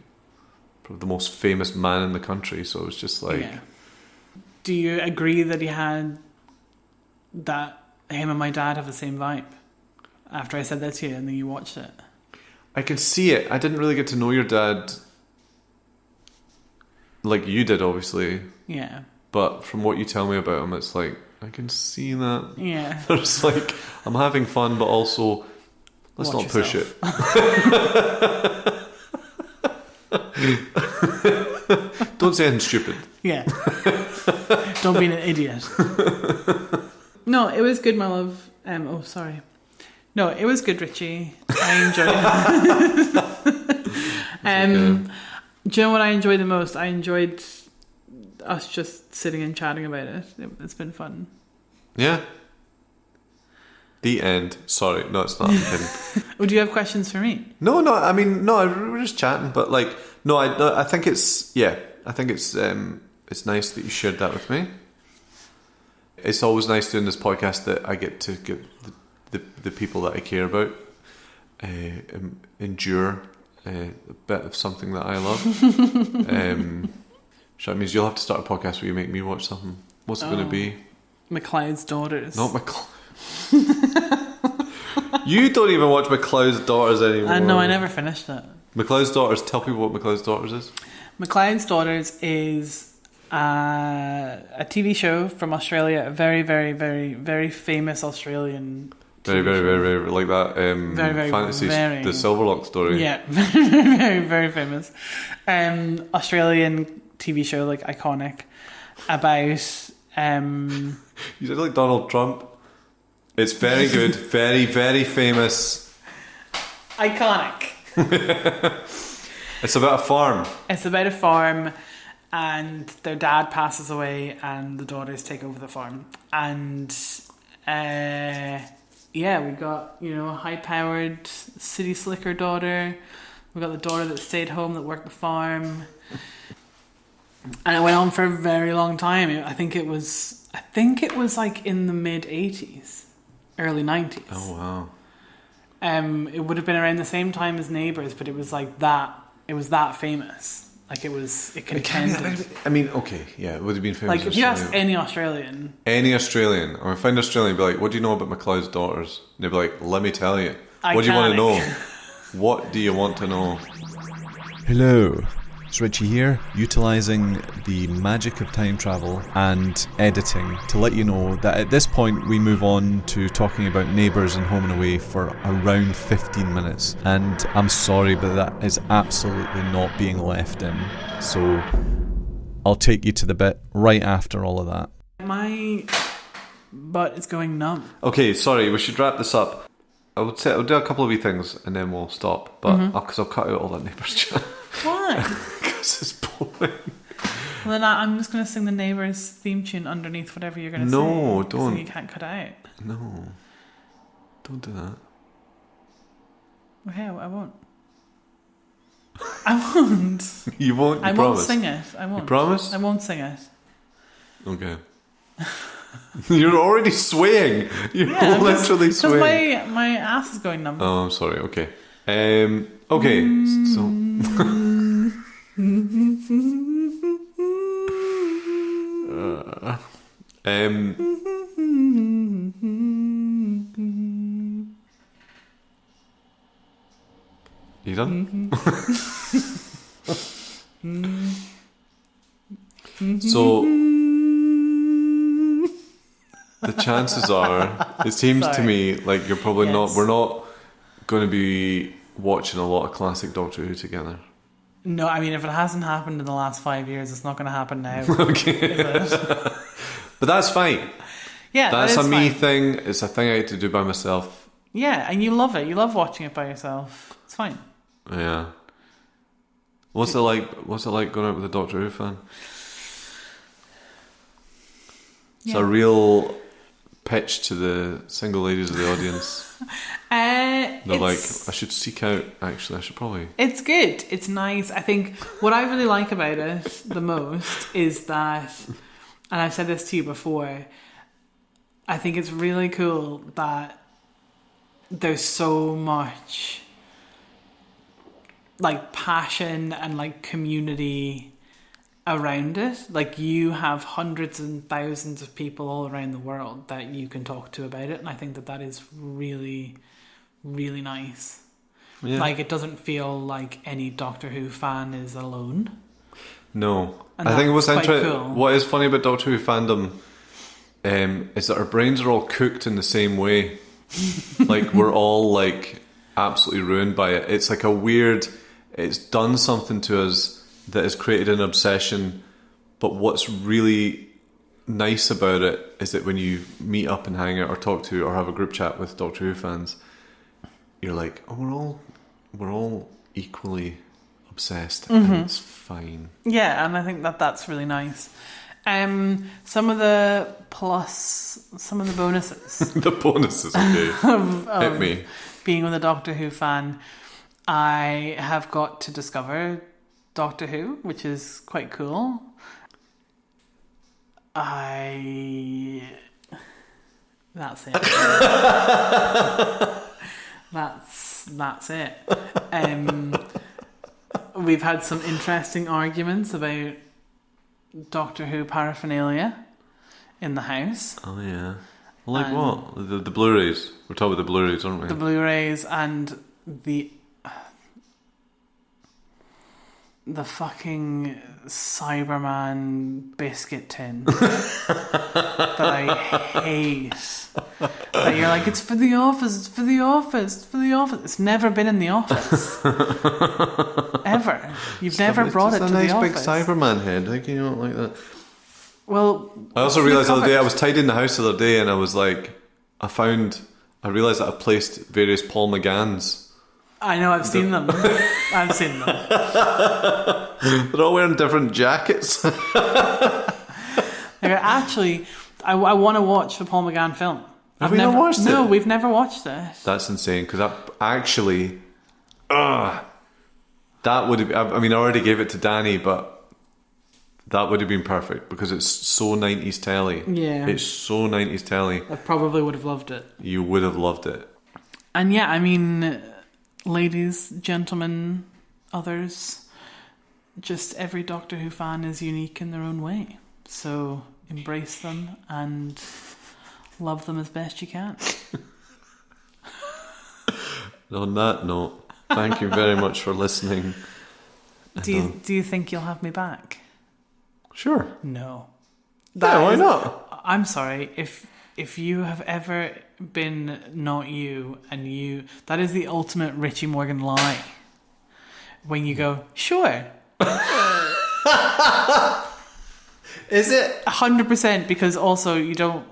probably the most famous man in the country. So it was just like, Yeah. Do you agree that him and my dad have the same vibe? After I said that to you and then you watched it. I can see it. I didn't really get to know your dad like you did, obviously. Yeah. But from what you tell me about him, it's like, I can see that. Yeah. There's like, I'm having fun, but also, let's Watch not push yourself. it. Don't say anything stupid. Yeah. Don't be an idiot. No, it was good, my love. Oh, sorry. No, it was good, Richie. I enjoyed it. Do you know what I enjoyed the most? I enjoyed us just sitting and chatting about it. It's been fun. Yeah. The end. Sorry, no, it's not. I'm kidding. Would you have questions for me? No. I mean, no. We're just chatting, but like, no. I think it's I think it's nice that you shared that with me. It's always nice doing this podcast that I get to get the people that I care about endure a bit of something that I love. So that means you'll have to start a podcast where you make me watch something. What's it going to be? McLeod's Daughters. Not McLeod. You don't even watch McLeod's Daughters anymore. I know, I never finished it. McLeod's Daughters. Tell people what McLeod's Daughters is. McLeod's Daughters is a TV show from Australia. A very, very, very, very famous Australian. Very, very, very, very like that. Very, very, fantasy, very, the Silverlock story. Yeah, very, very, very famous. Australian TV show, like iconic, about. You sound like Donald Trump. It's very good, very, very famous. Iconic. It's about a farm. It's about a farm, and their dad passes away, and the daughters take over the farm. And we got a high-powered city slicker daughter. We got the daughter that stayed home that worked the farm, and it went on for a very long time. I think it was like in the mid-80s. Early 90s. Oh wow. It would have been around the same time as Neighbours, but it was like that. It was that famous. Like it contended. I mean, okay, yeah, it would have been famous. Like if you ask any Australian, or if I find Australian, be like, "What do you know about McLeod's Daughters?" And they'd be like, "Let me tell you." What do you want to know? What do you want to know? Hello, it's Richie here, utilising the magic of time travel and editing to let you know that at this point we move on to talking about Neighbours and Home and Away for around 15 minutes. And I'm sorry, but that is absolutely not being left in. So I'll take you to the bit right after all of that. my butt is going numb. Okay, sorry, we should wrap this up. I'll do a couple of wee things and then we'll stop. But because I'll cut out all that Neighbours chat. Why? Because it's boring. Well, then I'm just going to sing the Neighbours theme tune underneath whatever you're going to say. No, don't. So you can't cut it out. No. Don't do that. Okay, I won't. I won't. You won't? You I promise? won't sing it. I won't. You promise? I won't sing it. Okay. You're already swaying. You're literally swaying. Because my ass is going numb. Oh, I'm sorry. Okay. Okay. So. You done? So the chances are, it seems to me like you're probably not. We're not going to be watching a lot of classic Doctor Who together. No, I mean, if it hasn't happened in the last 5 years, it's not going to happen now. Okay. Is it? But that's fine. Yeah, That's that is a me fine. thing. It's a thing I get to do by myself. Yeah, and you love it. You love watching it by yourself. It's fine. Yeah. What's it like? What's it like going out with a Doctor Who fan? It's a real pitch to the single ladies of the audience. They're like, I should seek out. Actually, I should probably. It's good. It's nice. I think what I really like about it the most is that, and I've said this to you before, I think it's really cool that there's so much like passion and like community around it. Like you have hundreds and thousands of people all around the world that you can talk to about it, and I think that is really, really nice. Yeah. Like it doesn't feel like any Doctor Who fan is alone. No, And I think what's that's quite interesting. cool. What is funny about Doctor Who fandom is that our brains are all cooked in the same way. Like we're all like absolutely ruined by it. It's like a weird. It's done something to us that has created an obsession. But what's really nice about it is that when you meet up and hang out or talk to or have a group chat with Doctor Who fans, you're like, oh, we're all equally obsessed, and it's fine. Yeah, and I think that that's really nice. Some of the bonuses. The bonuses, okay. Hit me. Being with a Doctor Who fan, I have got to discover Doctor Who, which is quite cool. That's it. That's it. We've had some interesting arguments about Doctor Who paraphernalia in the house. Oh yeah. Like what? The Blu-rays. We're talking about the Blu-rays, aren't we? The Blu-rays and the fucking Cyberman biscuit tin that I hate. That you're like, it's for the office, it's for the office, it's for the office. It's never been in the office. Ever. You've never brought it to the office. It's a nice big Cyberman head. How can you not like that? Well, I also realised the other day, I was tidying the house the other day and I was like, I realised that I've placed various Paul McGanns. I know, I've seen them. I've seen them. They're all wearing different jackets. Actually, I want to watch the Paul McGann film. Have we not watched it? No, we've never watched it. That's insane, because actually, that would have, I mean, I already gave it to Danny, but that would have been perfect, because it's so 90s telly. Yeah. It's so 90s telly. I probably would have loved it. You would have loved it. And yeah, I mean, ladies, gentlemen, others, just every Doctor Who fan is unique in their own way. So embrace them and love them as best you can. On that note, thank you very much for listening. Do you think you'll have me back? Sure. No. Why not? I'm sorry. If you have ever been not you and you... That is the ultimate Richie Morgan lie. When you go, sure. Is it? 100%, because also you don't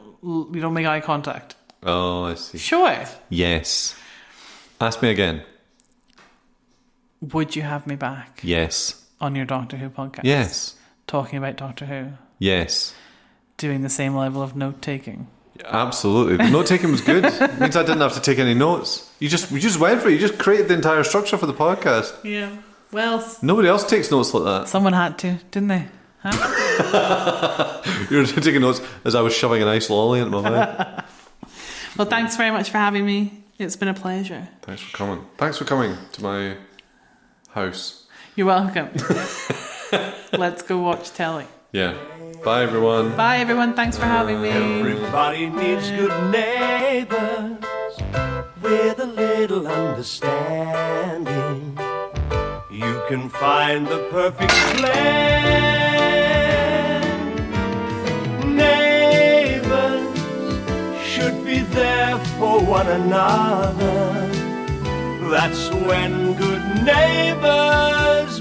make eye contact. Oh, I see. Sure. Yes. Ask me again. Would you have me back? Yes. On your Doctor Who podcast? Yes. Talking about Doctor Who? Yes. Doing the same level of note-taking? Absolutely. The note-taking was good. It means I didn't have to take any notes. We just went for it. You just created the entire structure for the podcast. Yeah. Well... Nobody else takes notes like that. Someone had to, didn't they? Huh? You were taking notes as I was shoving an ice lolly into my mouth. Well, thanks very much for having me. It's been a pleasure. Thanks for coming. Thanks for coming to my house. You're welcome. Let's go watch telly. Yeah. Bye, everyone. Bye, everyone. Thanks for having me. Everybody needs good neighbors with a little understanding. You can find the perfect blend. Neighbors should be there for one another. That's when good neighbors